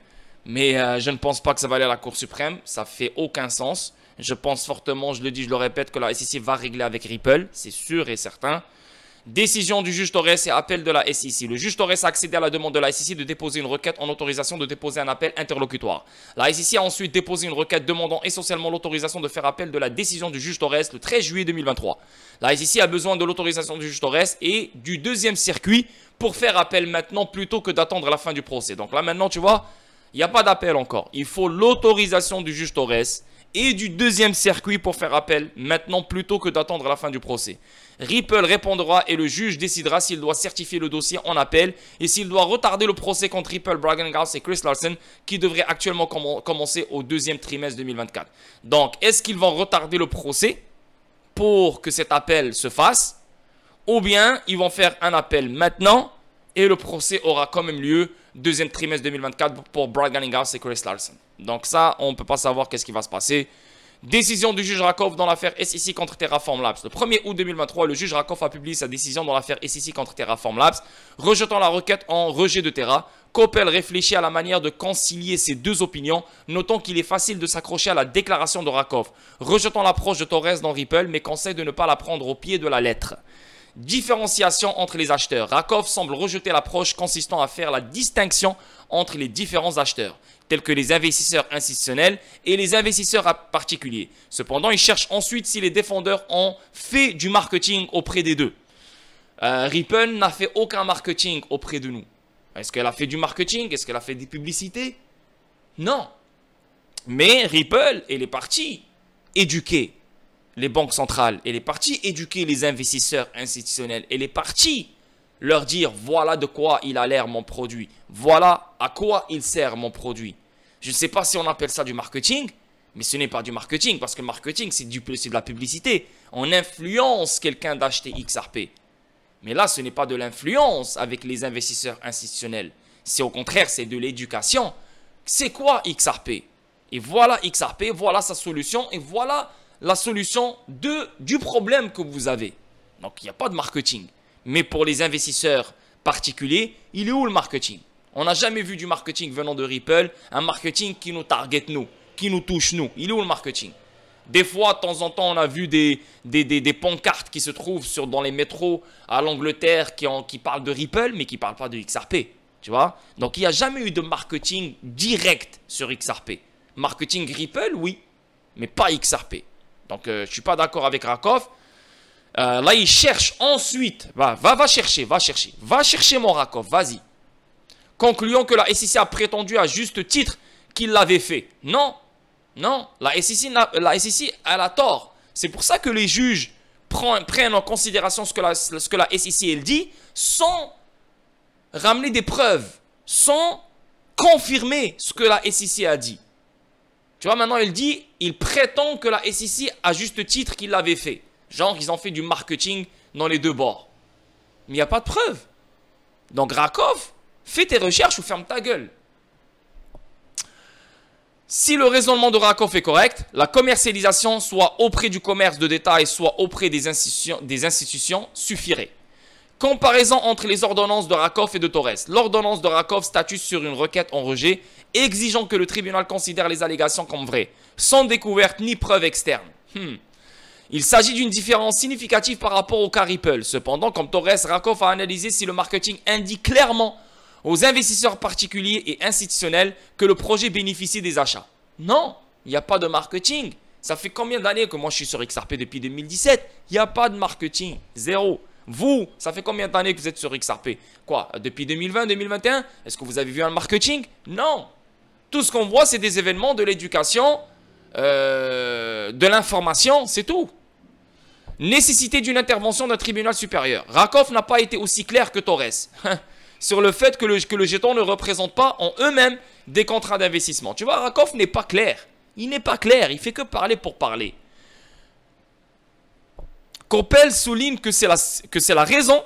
Mais je ne pense pas que ça va aller à la Cour suprême. Ça fait aucun sens. Je pense fortement, je le dis, je le répète, que la SEC va régler avec Ripple. C'est sûr et certain. Décision du juge Torres et appel de la SEC. Le juge Torres a accédé à la demande de la SEC de déposer une requête en autorisation de déposer un appel interlocutoire. La SEC a ensuite déposé une requête demandant essentiellement l'autorisation de faire appel de la décision du juge Torres le 13 juillet 2023. La SEC a besoin de l'autorisation du juge Torres et du deuxième circuit pour faire appel maintenant plutôt que d'attendre la fin du procès. Donc là maintenant, tu vois, il n'y a pas d'appel encore. Il faut l'autorisation du juge Torres et du deuxième circuit pour faire appel maintenant plutôt que d'attendre la fin du procès. Ripple répondra et le juge décidera s'il doit certifier le dossier en appel et s'il doit retarder le procès contre Ripple, Bragg&Gauss et Chris Larsen qui devrait actuellement commencer au deuxième trimestre 2024. Donc, est-ce qu'ils vont retarder le procès pour que cet appel se fasse ou bien ils vont faire un appel maintenant et le procès aura quand même lieu deuxième trimestre 2024 pour Bragg&Gauss et Chris Larsen. Donc ça, on ne peut pas savoir qu'est-ce qui va se passer. Décision du juge Rakoff dans l'affaire SEC contre Terraform Labs. Le 1er août 2023, le juge Rakoff a publié sa décision dans l'affaire SEC contre Terraform Labs, rejetant la requête en rejet de Terra. Coppel réfléchit à la manière de concilier ces deux opinions, notant qu'il est facile de s'accrocher à la déclaration de Rakoff, rejetant l'approche de Torres dans Ripple, mais conseille de ne pas la prendre au pied de la lettre. Différenciation entre les acheteurs. Rakoff semble rejeter l'approche consistant à faire la distinction entre les différents acheteurs, tels que les investisseurs institutionnels et les investisseurs particuliers. Cependant, il cherche ensuite si les défendeurs ont fait du marketing auprès des deux. Ripple n'a fait aucun marketing auprès de nous. Est-ce qu'elle a fait du marketing? Est-ce qu'elle a fait des publicités? Non. Mais Ripple, elle est partie éduquer les banques centrales. Elle est partie éduquer les investisseurs institutionnels. Elle est partie leur dire voilà de quoi il a l'air mon produit. Voilà à quoi il sert mon produit. Je ne sais pas si on appelle ça du marketing, mais ce n'est pas du marketing parce que le marketing, c'est de la publicité. On influence quelqu'un d'acheter XRP. Mais là, ce n'est pas de l'influence avec les investisseurs institutionnels. C'est au contraire, c'est de l'éducation. C'est quoi XRP? Et voilà XRP, voilà sa solution et voilà la solution du problème que vous avez. Donc, il n'y a pas de marketing. Mais pour les investisseurs particuliers, il est où le marketing? On n'a jamais vu du marketing venant de Ripple, un marketing qui nous target nous, qui nous touche nous. Il est où le marketing? Des fois, de temps en temps, on a vu des pancartes qui se trouvent dans les métros à l'Angleterre qui parlent de Ripple, mais qui ne parlent pas de XRP. Tu vois? Donc, il n'y a jamais eu de marketing direct sur XRP. Marketing Ripple, oui, mais pas XRP. Donc, je ne suis pas d'accord avec Rakoff. Là, il cherche ensuite. Va chercher mon Rakoff, vas-y. Concluons que la SEC a prétendu à juste titre qu'il l'avait fait. Non, la SEC, elle a tort. C'est pour ça que les juges prennent en considération ce que la SEC elle dit sans ramener des preuves, sans confirmer ce que la SEC a dit. Tu vois, maintenant, il prétend que la SEC a juste titre qu'il l'avait fait. Genre, ils ont fait du marketing dans les deux bords. Mais il n'y a pas de preuve. Donc, Rakoff, fais tes recherches ou ferme ta gueule. Si le raisonnement de Rakoff est correct, la commercialisation, soit auprès du commerce de détail, soit auprès des institutions suffirait. Comparaison entre les ordonnances de Rakoff et de Torres. L'ordonnance de Rakoff statue sur une requête en rejet, exigeant que le tribunal considère les allégations comme vraies, sans découverte ni preuve externe. Il s'agit d'une différence significative par rapport au cas Ripple. Cependant, comme Torres, Rakoff a analysé si le marketing indique clairement aux investisseurs particuliers et institutionnels que le projet bénéficie des achats. Non, il n'y a pas de marketing. Ça fait combien d'années que moi je suis sur XRP depuis 2017? Il n'y a pas de marketing. Zéro. Vous, ça fait combien d'années que vous êtes sur XRP? Quoi? Depuis 2020, 2021? Est-ce que vous avez vu un marketing? Non. Tout ce qu'on voit, c'est des événements, de l'éducation, de l'information, c'est tout. Nécessité d'une intervention d'un tribunal supérieur. Rakoff n'a pas été aussi clair que Torres sur le fait que le jeton ne représente pas en eux-mêmes des contrats d'investissement. Tu vois, Rakoff n'est pas clair. Il n'est pas clair, il fait que parler pour parler. Coppel souligne que c'est la raison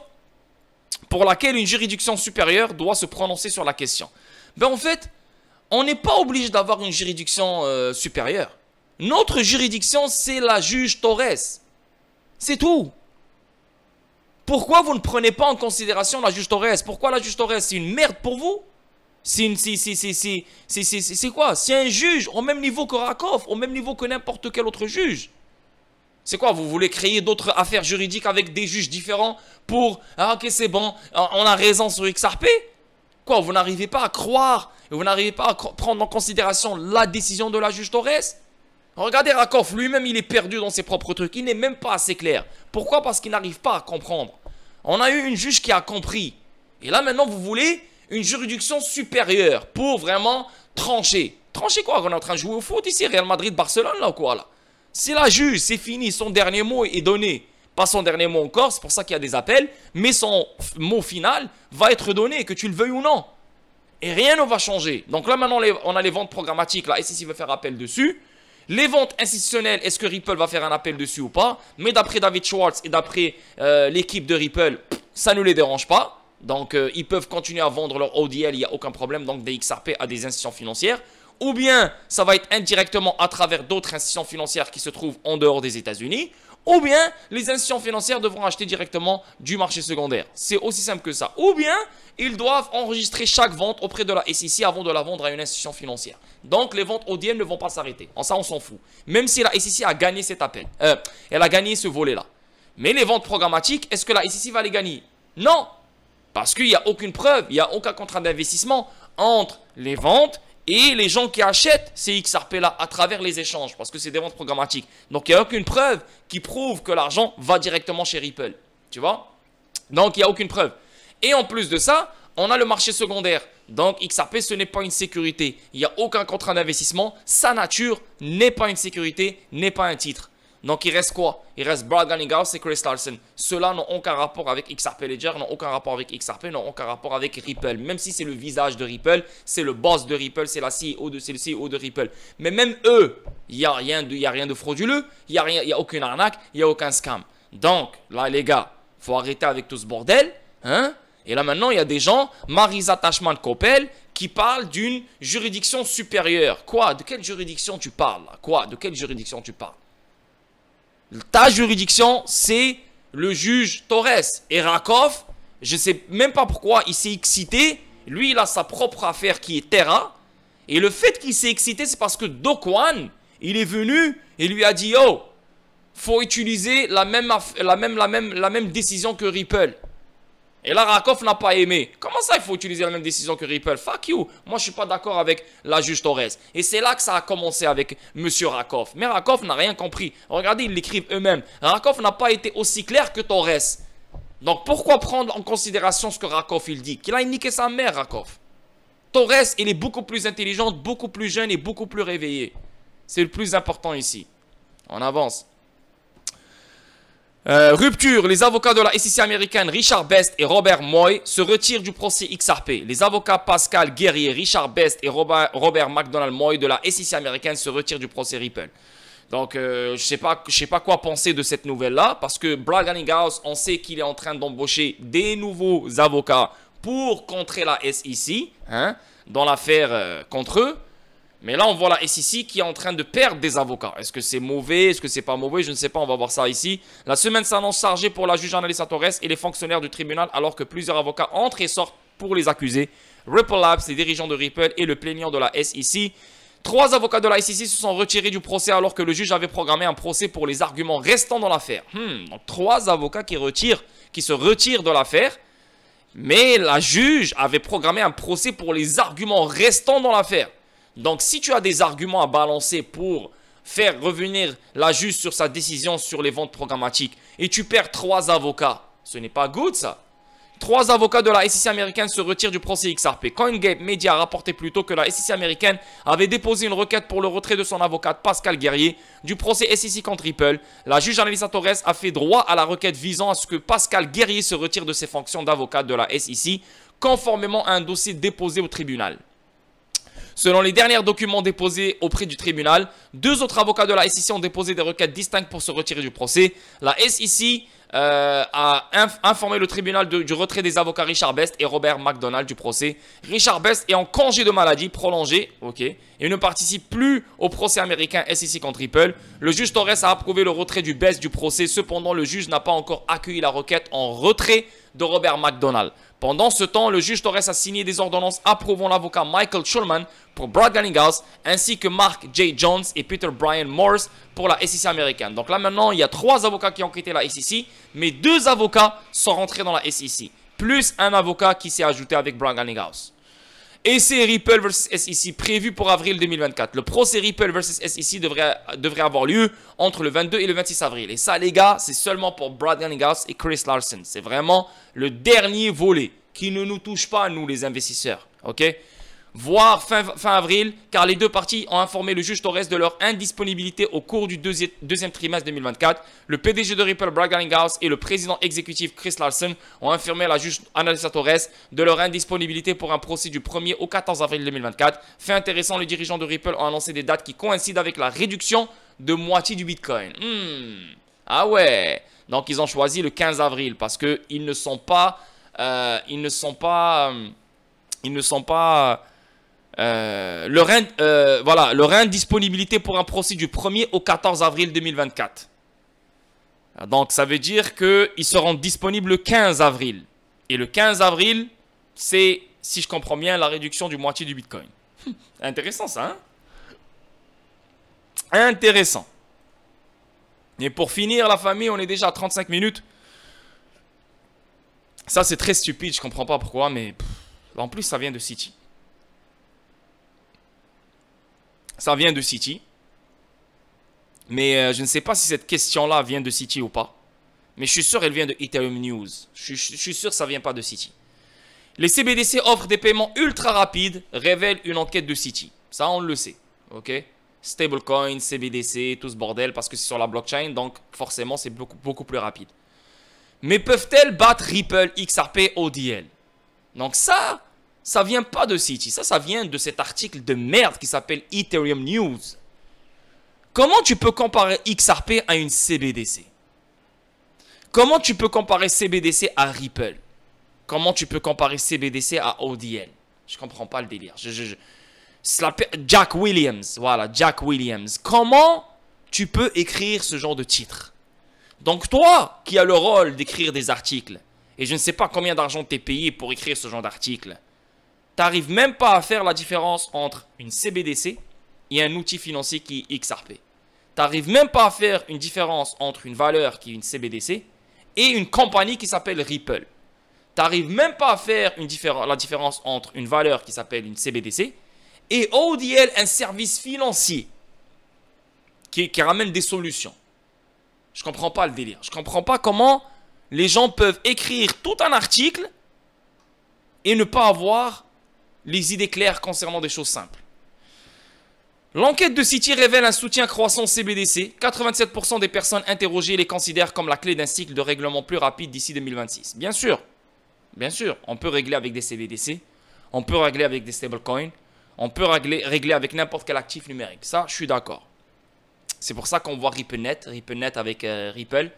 pour laquelle une juridiction supérieure doit se prononcer sur la question. Ben en fait, on n'est pas obligé d'avoir une juridiction supérieure. Notre juridiction, c'est la juge Torres. C'est tout. Pourquoi vous ne prenez pas en considération la juge Torres? Pourquoi la juge Torres? C'est une merde pour vous? C'est quoi? C'est un juge au même niveau que Rakoff, au même niveau que n'importe quel autre juge. C'est quoi? Vous voulez créer d'autres affaires juridiques avec des juges différents pour... Ah ok, c'est bon, on a raison sur XRP? Quoi? Vous n'arrivez pas à croire, vous n'arrivez pas à prendre en considération la décision de la juge Torres? Regardez Rakoff, lui-même il est perdu dans ses propres trucs, il n'est même pas assez clair. Pourquoi? Parce qu'il n'arrive pas à comprendre. On a eu une juge qui a compris. Et là maintenant vous voulez une juridiction supérieure pour vraiment trancher. Trancher quoi? On est en train de jouer au foot ici, Real Madrid, Barcelone là ou quoi là? C'est la juge, c'est fini, son dernier mot est donné. Pas son dernier mot encore, c'est pour ça qu'il y a des appels, mais son mot final va être donné, que tu le veuilles ou non. Et rien ne va changer. Donc là maintenant on a les ventes programmatiques, là, et si veut faire appel dessus. Les ventes institutionnelles, est-ce que Ripple va faire un appel dessus ou pas? Mais d'après David Schwartz et d'après l'équipe de Ripple, ça ne les dérange pas. Donc ils peuvent continuer à vendre leur ODL, il n'y a aucun problème, donc des XRP à des institutions financières. Ou bien ça va être indirectement à travers d'autres institutions financières qui se trouvent en dehors des États-Unis. Ou bien les institutions financières devront acheter directement du marché secondaire. C'est aussi simple que ça. Ou bien ils doivent enregistrer chaque vente auprès de la SEC avant de la vendre à une institution financière. Donc les ventes ODL ne vont pas s'arrêter. En ça on s'en fout. Même si la SEC a gagné cet appel. Elle a gagné ce volet-là. Mais les ventes programmatiques, est-ce que la SEC va les gagner? Non. Parce qu'il n'y a aucune preuve, il n'y a aucun contrat d'investissement entre les ventes et les gens qui achètent ces XRP-là à travers les échanges. Parce que c'est des ventes programmatiques. Donc, il n'y a aucune preuve qui prouve que l'argent va directement chez Ripple. Tu vois? Donc, il n'y a aucune preuve. Et en plus de ça, on a le marché secondaire. Donc, XRP, ce n'est pas une sécurité. Il n'y a aucun contrat d'investissement. Sa nature n'est pas une sécurité, n'est pas un titre. Donc, il reste quoi? Il reste Brad Garlinghouse et Chris Larsen. Ceux-là n'ont aucun rapport avec XRP Ledger, n'ont aucun rapport avec XRP, n'ont aucun rapport avec Ripple. Même si c'est le visage de Ripple, c'est le boss de Ripple, c'est le CEO de Ripple. Mais même eux, il n'y a rien de frauduleux, il n'y a aucune arnaque, il n'y a aucun scam. Donc, là, les gars, il faut arrêter avec tout ce bordel. Hein? Et là, maintenant, il y a des gens, Marisa Tachman-Coppel, qui parlent d'une juridiction supérieure. Quoi? De quelle juridiction tu parles là? Quoi? De quelle juridiction tu parles? Ta juridiction, c'est le juge Torres. Et Rakoff, je ne sais même pas pourquoi il s'est excité. Lui, il a sa propre affaire qui est Terra. Et le fait qu'il s'est excité, c'est parce que Do Kwon, il est venu et lui a dit, yo, faut utiliser la même décision que Ripple. Et là, Rakoff n'a pas aimé. Comment ça, il faut utiliser la même décision que Ripple? Fuck you. Moi, je ne suis pas d'accord avec la juge Torres. Et c'est là que ça a commencé avec Monsieur Rakoff. Mais Rakoff n'a rien compris. Regardez, ils l'écrivent eux-mêmes. Rakoff n'a pas été aussi clair que Torres. Donc, pourquoi prendre en considération ce que Rakoff il dit? Qu'il a niqué sa mère, Rakoff. Torres, il est beaucoup plus intelligente, beaucoup plus jeune et beaucoup plus réveillé. C'est le plus important ici. On avance. Rupture, les avocats de la SEC américaine Richard Best et Robert Moy se retirent du procès XRP. Les avocats Pascal Guerrier, Richard Best et Robert McDonald Moy de la SEC américaine se retirent du procès Ripple. Donc, je sais pas quoi penser de cette nouvelle-là, parce que Brad Garlinghouse, on sait qu'il est en train d'embaucher des nouveaux avocats pour contrer la SEC, hein, dans l'affaire contre eux. Mais là, on voit la SEC qui est en train de perdre des avocats. Est-ce que c'est mauvais? Est-ce que c'est pas mauvais? Je ne sais pas, on va voir ça ici. La semaine s'annonce chargée pour la juge Annalisa Torres et les fonctionnaires du tribunal alors que plusieurs avocats entrent et sortent pour les accuser. Ripple Labs, les dirigeants de Ripple et le plaignant de la SEC. 3 avocats de la SEC se sont retirés du procès alors que le juge avait programmé un procès pour les arguments restants dans l'affaire. Donc 3 avocats qui se retirent de l'affaire. Mais la juge avait programmé un procès pour les arguments restants dans l'affaire. Donc, si tu as des arguments à balancer pour faire revenir la juge sur sa décision sur les ventes programmatiques et tu perds 3 avocats, ce n'est pas good ça. 3 avocats de la SEC américaine se retirent du procès XRP. CoinGate Media a rapporté plus tôt que la SEC américaine avait déposé une requête pour le retrait de son avocate Pascal Guerrier du procès SEC contre Ripple. La juge Annalisa Torres a fait droit à la requête visant à ce que Pascal Guerrier se retire de ses fonctions d'avocat de la SEC conformément à un dossier déposé au tribunal. Selon les derniers documents déposés auprès du tribunal, 2 autres avocats de la SEC ont déposé des requêtes distinctes pour se retirer du procès. La SEC a informé le tribunal du retrait des avocats Richard Best et Robert McDonald du procès. Richard Best est en congé de maladie prolongé, et ne participe plus au procès américain SEC contre Ripple. Le juge Torres a approuvé le retrait du Best du procès. Cependant, le juge n'a pas encore accueilli la requête en retrait de Robert McDonald. Pendant ce temps, le juge Torres a signé des ordonnances approuvant l'avocat Michael Schulman pour Brad Garlinghouse ainsi que Mark J. Jones et Peter Brian Morse pour la SEC américaine. Donc là maintenant, il y a 3 avocats qui ont quitté la SEC, mais 2 avocats sont rentrés dans la SEC, plus un avocat qui s'est ajouté avec Brad Garlinghouse. Et c'est Ripple vs SEC prévu pour avril 2024. Le procès Ripple vs SEC devrait avoir lieu entre le 22 et le 26 avril. Et ça, les gars, c'est seulement pour Brad Garlinghouse et Chris Larsen. C'est vraiment le dernier volet qui ne nous touche pas, nous, les investisseurs. Ok? Voire fin avril, car les 2 parties ont informé le juge Torres de leur indisponibilité au cours du deuxième trimestre 2024. Le PDG de Ripple, Brad Garlinghouse, et le président exécutif Chris Larsen ont informé la juge Annalisa Torres de leur indisponibilité pour un procès du 1er au 14 avril 2024. Fait intéressant, les dirigeants de Ripple ont annoncé des dates qui coïncident avec la réduction de moitié du Bitcoin. Ah ouais. Donc ils ont choisi le 15 avril parce qu'ils ne sont pas... leur indisponibilité pour un procès du 1er au 14 avril 2024. Donc, ça veut dire qu'ils seront disponibles le 15 avril. Et le 15 avril, c'est, si je comprends bien, la réduction du moitié du Bitcoin. Intéressant ça, hein? Intéressant. Et pour finir, la famille, on est déjà à 35 minutes. Ça, c'est très stupide, je comprends pas pourquoi, mais en plus, ça vient de City. Ça vient de City. Mais je ne sais pas si cette question-là vient de City ou pas. Mais je suis sûr qu'elle vient de Ethereum News. Je suis sûr que ça ne vient pas de City. Les CBDC offrent des paiements ultra rapides, révèle une enquête de City. Ça, on le sait. Ok? Stablecoin, CBDC, tout ce bordel, parce que c'est sur la blockchain, donc forcément, c'est beaucoup plus rapide. Mais peuvent-elles battre Ripple, XRP, ODL? Donc ça vient pas de City. Ça vient de cet article de merde qui s'appelle Ethereum News. Comment tu peux comparer XRP à une CBDC? Comment tu peux comparer CBDC à Ripple? Comment tu peux comparer CBDC à ODL? Je comprends pas le délire. Jack Williams, voilà, Jack Williams. Comment tu peux écrire ce genre de titre? Donc toi, qui as le rôle d'écrire des articles, et je ne sais pas combien d'argent tu es payé pour écrire ce genre d'article, tu n'arrives même pas à faire la différence entre une CBDC et un outil financier qui est XRP. Tu n'arrives même pas à faire une différence entre une valeur qui est une CBDC et une compagnie qui s'appelle Ripple. Tu n'arrives même pas à faire la différence entre une valeur qui s'appelle une CBDC et ODL, un service financier qui ramène des solutions. Je ne comprends pas le délire. Je ne comprends pas comment les gens peuvent écrire tout un article et ne pas avoir les idées claires concernant des choses simples. L'enquête de City révèle un soutien croissant au CBDC. 87% des personnes interrogées les considèrent comme la clé d'un cycle de règlement plus rapide d'ici 2026. Bien sûr, on peut régler avec des CBDC, on peut régler avec des stablecoins, on peut régler avec n'importe quel actif numérique. Ça, je suis d'accord. C'est pour ça qu'on voit RippleNet avec Ripple,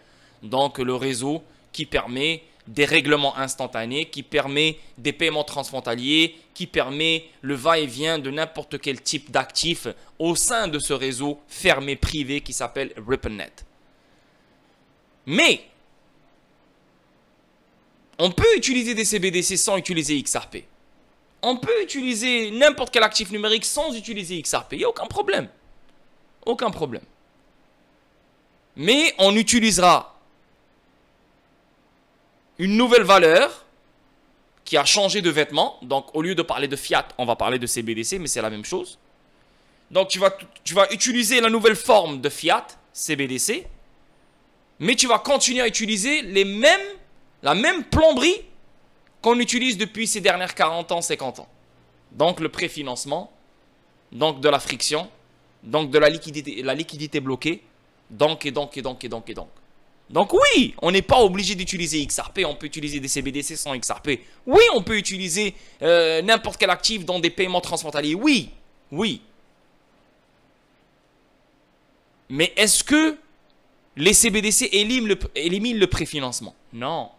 donc le réseau qui permet des règlements instantanés, qui permet des paiements transfrontaliers, qui permet le va-et-vient de n'importe quel type d'actif au sein de ce réseau fermé privé qui s'appelle RippleNet. Mais on peut utiliser des CBDC sans utiliser XRP. On peut utiliser n'importe quel actif numérique sans utiliser XRP. Il n'y a aucun problème. Aucun problème. Mais on utilisera une nouvelle valeur qui a changé de vêtements. Donc, au lieu de parler de fiat, on va parler de CBDC, mais c'est la même chose. Donc, tu vas utiliser la nouvelle forme de fiat, CBDC, mais tu vas continuer à utiliser la même plomberie qu'on utilise depuis ces dernières 40 ans, 50 ans. Donc, le préfinancement, donc de la friction, donc de la liquidité bloquée, donc. Donc oui, on n'est pas obligé d'utiliser XRP, on peut utiliser des CBDC sans XRP. Oui, on peut utiliser n'importe quel actif dans des paiements transfrontaliers. Oui. Mais est-ce que les CBDC éliminent le préfinancement? Non.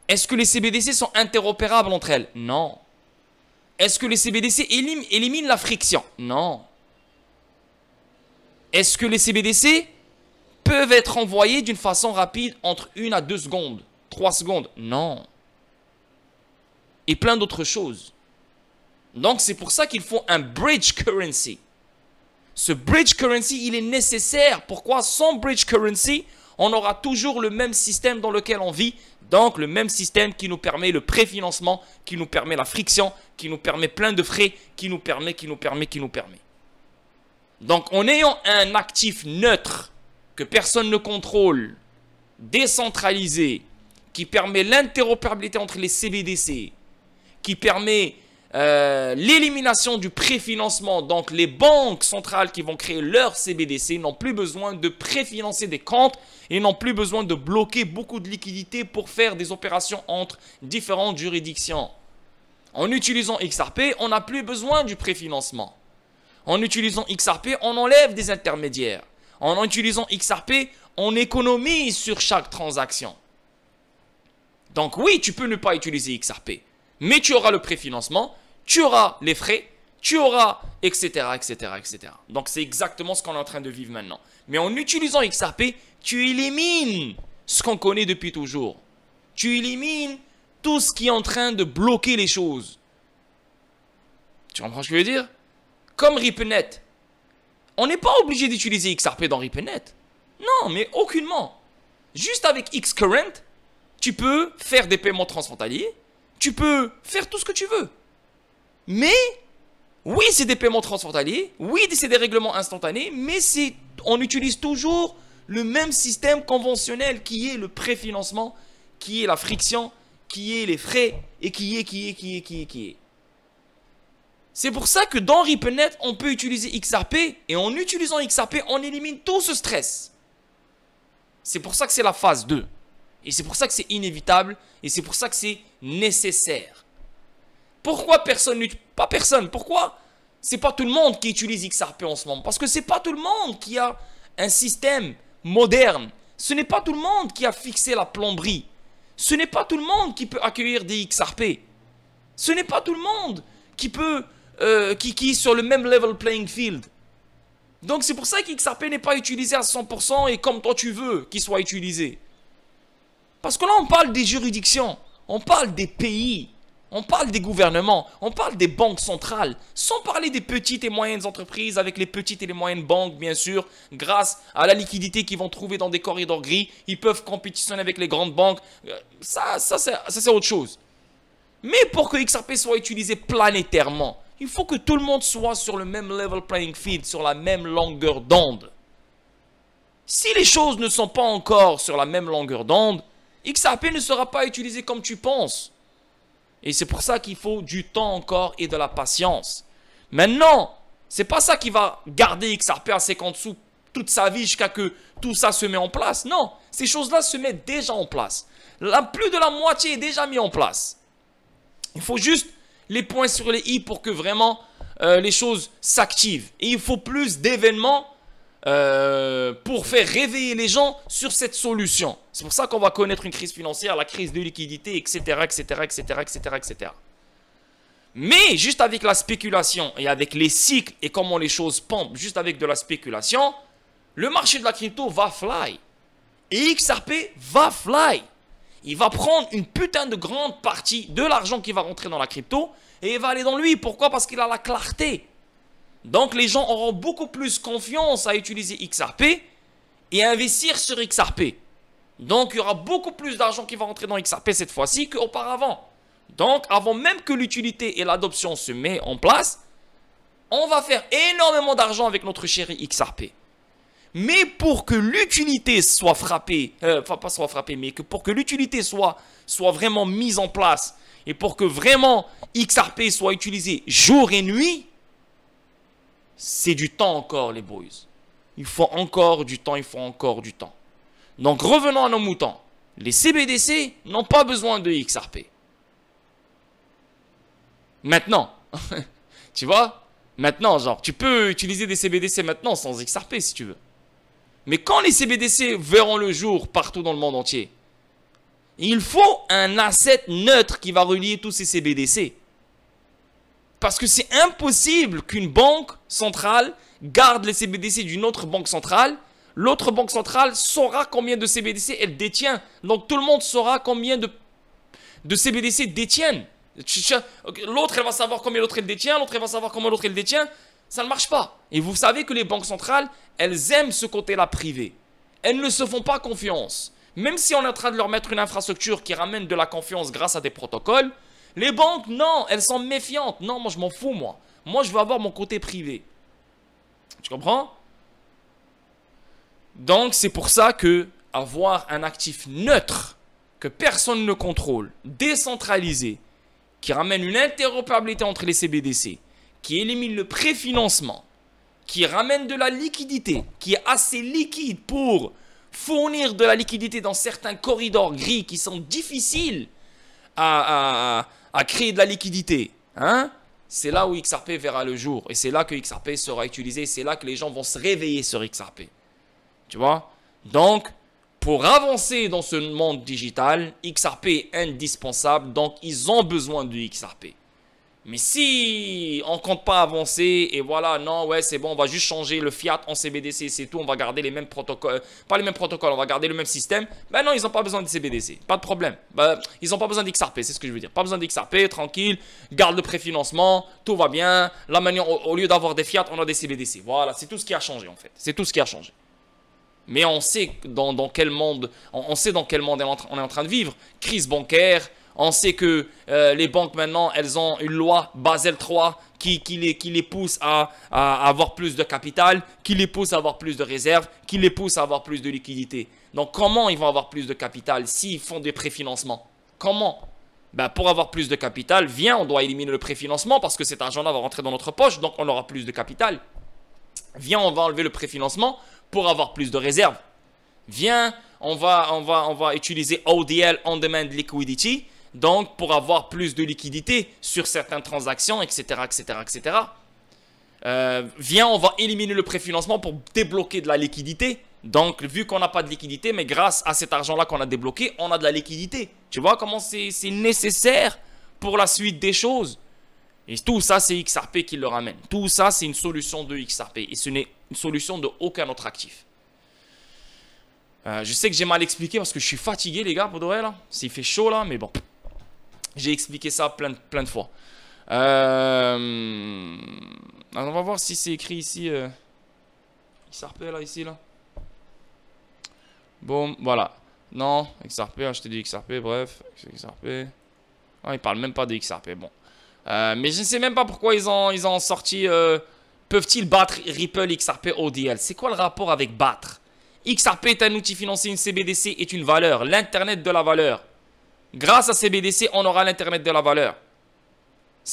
Est-ce que les CBDC sont interopérables entre elles? Non. Est-ce que les CBDC éliminent la friction? Non. Est-ce que les CBDC peuvent être envoyés d'une façon rapide entre 1 à 2 secondes, 3 secondes? Non. Et plein d'autres choses. Donc, c'est pour ça qu'il faut un bridge currency. Ce bridge currency, il est nécessaire. Pourquoi? Sans bridge currency, on aura toujours le même système dans lequel on vit. Donc, le même système qui nous permet le préfinancement, qui nous permet la friction, qui nous permet plein de frais, qui nous permet. Donc, en ayant un actif neutre que personne ne contrôle, décentralisé, qui permet l'interopérabilité entre les CBDC, qui permet l'élimination du préfinancement. Donc, les banques centrales qui vont créer leur CBDC n'ont plus besoin de préfinancer des comptes et n'ont plus besoin de bloquer beaucoup de liquidités pour faire des opérations entre différentes juridictions. En utilisant XRP, on n'a plus besoin du préfinancement. En utilisant XRP, on enlève des intermédiaires. En utilisant XRP, on économise sur chaque transaction. Donc oui, tu peux ne pas utiliser XRP, mais tu auras le préfinancement, tu auras les frais, tu auras, etc. Donc c'est exactement ce qu'on est en train de vivre maintenant. Mais en utilisant XRP, tu élimines ce qu'on connaît depuis toujours. Tu élimines tout ce qui est en train de bloquer les choses. Tu comprends ce que je veux dire? Comme RippleNet. On n'est pas obligé d'utiliser XRP dans RippleNet. Non, mais aucunement. Juste avec Xcurrent, tu peux faire des paiements transfrontaliers, tu peux faire tout ce que tu veux. Mais, oui, c'est des paiements transfrontaliers, oui, c'est des règlements instantanés, mais on utilise toujours le même système conventionnel qui est le préfinancement, qui est la friction, qui est les frais, et qui est. C'est pour ça que dans RippleNet, on peut utiliser XRP, et en utilisant XRP, on élimine tout ce stress. C'est pour ça que c'est la phase 2. Et c'est pour ça que c'est inévitable, et c'est pour ça que c'est nécessaire. Pourquoi personne n'utilise... Pas personne, pourquoi c'est pas tout le monde qui utilise XRP en ce moment? Parce que c'est pas tout le monde qui a un système moderne. Ce n'est pas tout le monde qui a fixé la plomberie. Ce n'est pas tout le monde qui peut accueillir des XRP. Ce n'est pas tout le monde qui peut... qui est sur le même level playing field. Donc c'est pour ça qu'XRP n'est pas utilisé à 100% et comme toi tu veux qu'il soit utilisé. Parce que là on parle des juridictions, on parle des pays, on parle des gouvernements, on parle des banques centrales, sans parler des petites et moyennes entreprises avec les petites et les moyennes banques bien sûr, grâce à la liquidité qu'ils vont trouver dans des corridors gris, ils peuvent compétitionner avec les grandes banques, ça c'est autre chose. Mais pour que XRP soit utilisé planétairement, il faut que tout le monde soit sur le même level playing field, sur la même longueur d'onde. Si les choses ne sont pas encore sur la même longueur d'onde, XRP ne sera pas utilisé comme tu penses. Et c'est pour ça qu'il faut du temps encore et de la patience. Maintenant, c'est pas ça qui va garder XRP à 50 sous toute sa vie jusqu'à que tout ça se met en place. Non, ces choses-là se mettent déjà en place. Plus de la moitié est déjà mis en place. Il faut juste les points sur les i pour que vraiment les choses s'activent. Et il faut plus d'événements pour faire réveiller les gens sur cette solution. C'est pour ça qu'on va connaître une crise financière, la crise de liquidité, etc., etc., etc., etc., etc. Mais juste avec la spéculation et avec les cycles et comment les choses pompent, juste avec de la spéculation, le marché de la crypto va fly. Et XRP va fly. Il va prendre une putain de grande partie de l'argent qui va rentrer dans la crypto et il va aller dans lui. Pourquoi? Parce qu'il a la clarté. Donc les gens auront beaucoup plus confiance à utiliser XRP et à investir sur XRP. Donc il y aura beaucoup plus d'argent qui va rentrer dans XRP cette fois-ci qu'auparavant. Donc avant même que l'utilité et l'adoption se mettent en place, on va faire énormément d'argent avec notre chéri XRP. Mais pour que l'utilité soit frappée, enfin pas soit frappée, mais que pour que l'utilité soit vraiment mise en place et pour que vraiment XRP soit utilisé jour et nuit, c'est du temps encore les boys. Il faut encore du temps, il faut encore du temps. Donc revenons à nos moutons. Les CBDC n'ont pas besoin de XRP. Maintenant, tu vois, maintenant genre tu peux utiliser des CBDC maintenant sans XRP si tu veux. Mais quand les CBDC verront le jour partout dans le monde entier, il faut un asset neutre qui va relier tous ces CBDC. Parce que c'est impossible qu'une banque centrale garde les CBDC d'une autre banque centrale. L'autre banque centrale saura combien de CBDC elle détient. Donc tout le monde saura combien de CBDC détiennent. L'autre elle va savoir combien l'autre elle détient, l'autre elle va savoir combien l'autre elle détient. Ça ne marche pas. Et vous savez que les banques centrales, elles aiment ce côté-là privé. Elles ne se font pas confiance. Même si on est en train de leur mettre une infrastructure qui ramène de la confiance grâce à des protocoles, les banques, non, elles sont méfiantes. Non, moi je m'en fous, moi. Moi je veux avoir mon côté privé. Tu comprends? Donc c'est pour ça que avoir un actif neutre, que personne ne contrôle, décentralisé, qui ramène une interopérabilité entre les CBDC, qui élimine le préfinancement, qui ramène de la liquidité, qui est assez liquide pour fournir de la liquidité dans certains corridors gris qui sont difficiles à créer de la liquidité. Hein? C'est là où XRP verra le jour. Et c'est là que XRP sera utilisé. C'est là que les gens vont se réveiller sur XRP. Tu vois? Donc, pour avancer dans ce monde digital, XRP est indispensable. Donc, ils ont besoin de XRP. Mais si on ne compte pas avancer et voilà, non, ouais, c'est bon, on va juste changer le fiat en CBDC, c'est tout, on va garder les mêmes protocoles, pas les mêmes protocoles, on va garder le même système. Ben non, ils n'ont pas besoin de CBDC, pas de problème. Ben, ils n'ont pas besoin d'XRP, c'est ce que je veux dire. Pas besoin d'XRP, tranquille, garde le préfinancement, tout va bien. Là, maintenant, au lieu d'avoir des fiat, on a des CBDC. Voilà, c'est tout ce qui a changé en fait. C'est tout ce qui a changé. Mais on sait dans quel monde, on sait dans quel monde on est en train de vivre. Crise bancaire, on sait que les banques maintenant, elles ont une loi Basel III qui les pousse à avoir plus de capital, qui les pousse à avoir plus de réserves, qui les pousse à avoir plus de liquidité. Donc comment ils vont avoir plus de capital s'ils font des préfinancements? Comment? Ben, pour avoir plus de capital, on doit éliminer le préfinancement parce que cet argent-là va rentrer dans notre poche, donc on aura plus de capital. On va enlever le préfinancement pour avoir plus de réserves. On va utiliser ODL, On Demand Liquidity, donc pour avoir plus de liquidité sur certaines transactions, etc., etc., etc. On va éliminer le préfinancement pour débloquer de la liquidité. Donc, vu qu'on n'a pas de liquidité, mais grâce à cet argent-là qu'on a débloqué, on a de la liquidité. Tu vois comment c'est nécessaire pour la suite des choses. Et tout ça, c'est XRP qui le ramène. Tout ça, c'est une solution de XRP. Et ce n'est une solution de aucun autre actif. Je sais que j'ai mal expliqué parce que je suis fatigué, les gars, pour de vrai, là. Il fait chaud, là, mais bon. J'ai expliqué ça plein de fois. Alors, on va voir si c'est écrit ici. XRP, là, ici, là. Bon, voilà. Non, XRP, je te dis XRP, bref. XRP. Ah, il parle même pas de XRP, bon. Mais je ne sais même pas pourquoi ils ont sorti... peuvent-ils battre Ripple XRP ODL? C'est quoi le rapport avec battre? XRP est un outil financier, une CBDC est une valeur, l'internet de la valeur. Grâce à CBDC, on aura l'internet de la valeur.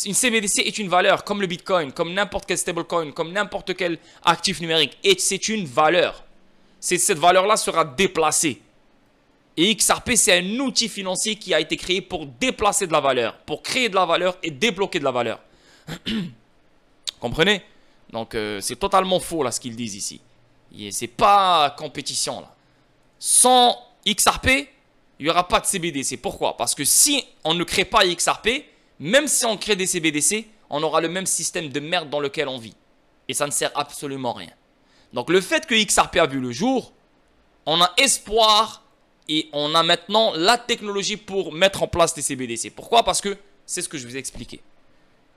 Une CBDC est une valeur, comme le Bitcoin, comme n'importe quel stablecoin, comme n'importe quel actif numérique. Et c'est une valeur. Cette valeur-là sera déplacée. Et XRP, c'est un outil financier qui a été créé pour déplacer de la valeur, pour créer de la valeur et débloquer de la valeur. Comprenez? Donc, c'est totalement faux là ce qu'ils disent ici. C'est pas compétition là. Sans XRP, il n'y aura pas de CBDC. Pourquoi? Parce que si on ne crée pas XRP, même si on crée des CBDC, on aura le même système de merde dans lequel on vit. Et ça ne sert absolument à rien. Donc, le fait que XRP a vu le jour, on a espoir et on a maintenant la technologie pour mettre en place des CBDC. Pourquoi? Parce que c'est ce que je vous ai expliqué.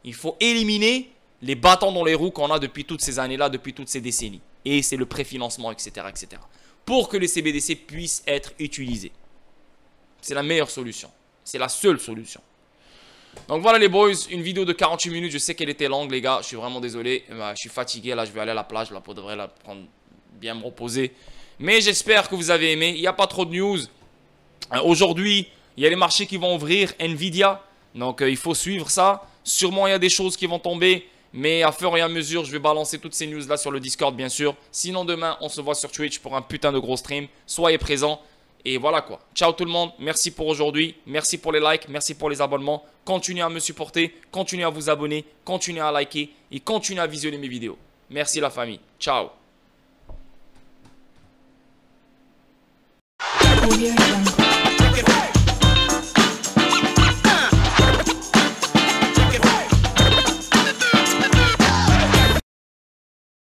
Il faut éliminer les bâtons dans les roues qu'on a depuis toutes ces années-là, depuis toutes ces décennies. Et c'est le préfinancement, etc., etc. Pour que les CBDC puissent être utilisés. C'est la meilleure solution. C'est la seule solution. Donc voilà les boys, une vidéo de 48 minutes. Je sais qu'elle était longue les gars, je suis vraiment désolé. Je suis fatigué, là je vais aller à la plage là, pour de vrai là, bien me reposer. Mais j'espère que vous avez aimé. Il n'y a pas trop de news. Aujourd'hui, il y a les marchés qui vont ouvrir, Nvidia. Donc il faut suivre ça. Sûrement il y a des choses qui vont tomber. Mais à fur et à mesure, je vais balancer toutes ces news là sur le Discord bien sûr. Sinon demain, on se voit sur Twitch pour un putain de gros stream. Soyez présents. Et voilà quoi. Ciao tout le monde. Merci pour aujourd'hui. Merci pour les likes. Merci pour les abonnements. Continuez à me supporter. Continuez à vous abonner. Continuez à liker. Et continuez à visionner mes vidéos. Merci la famille. Ciao.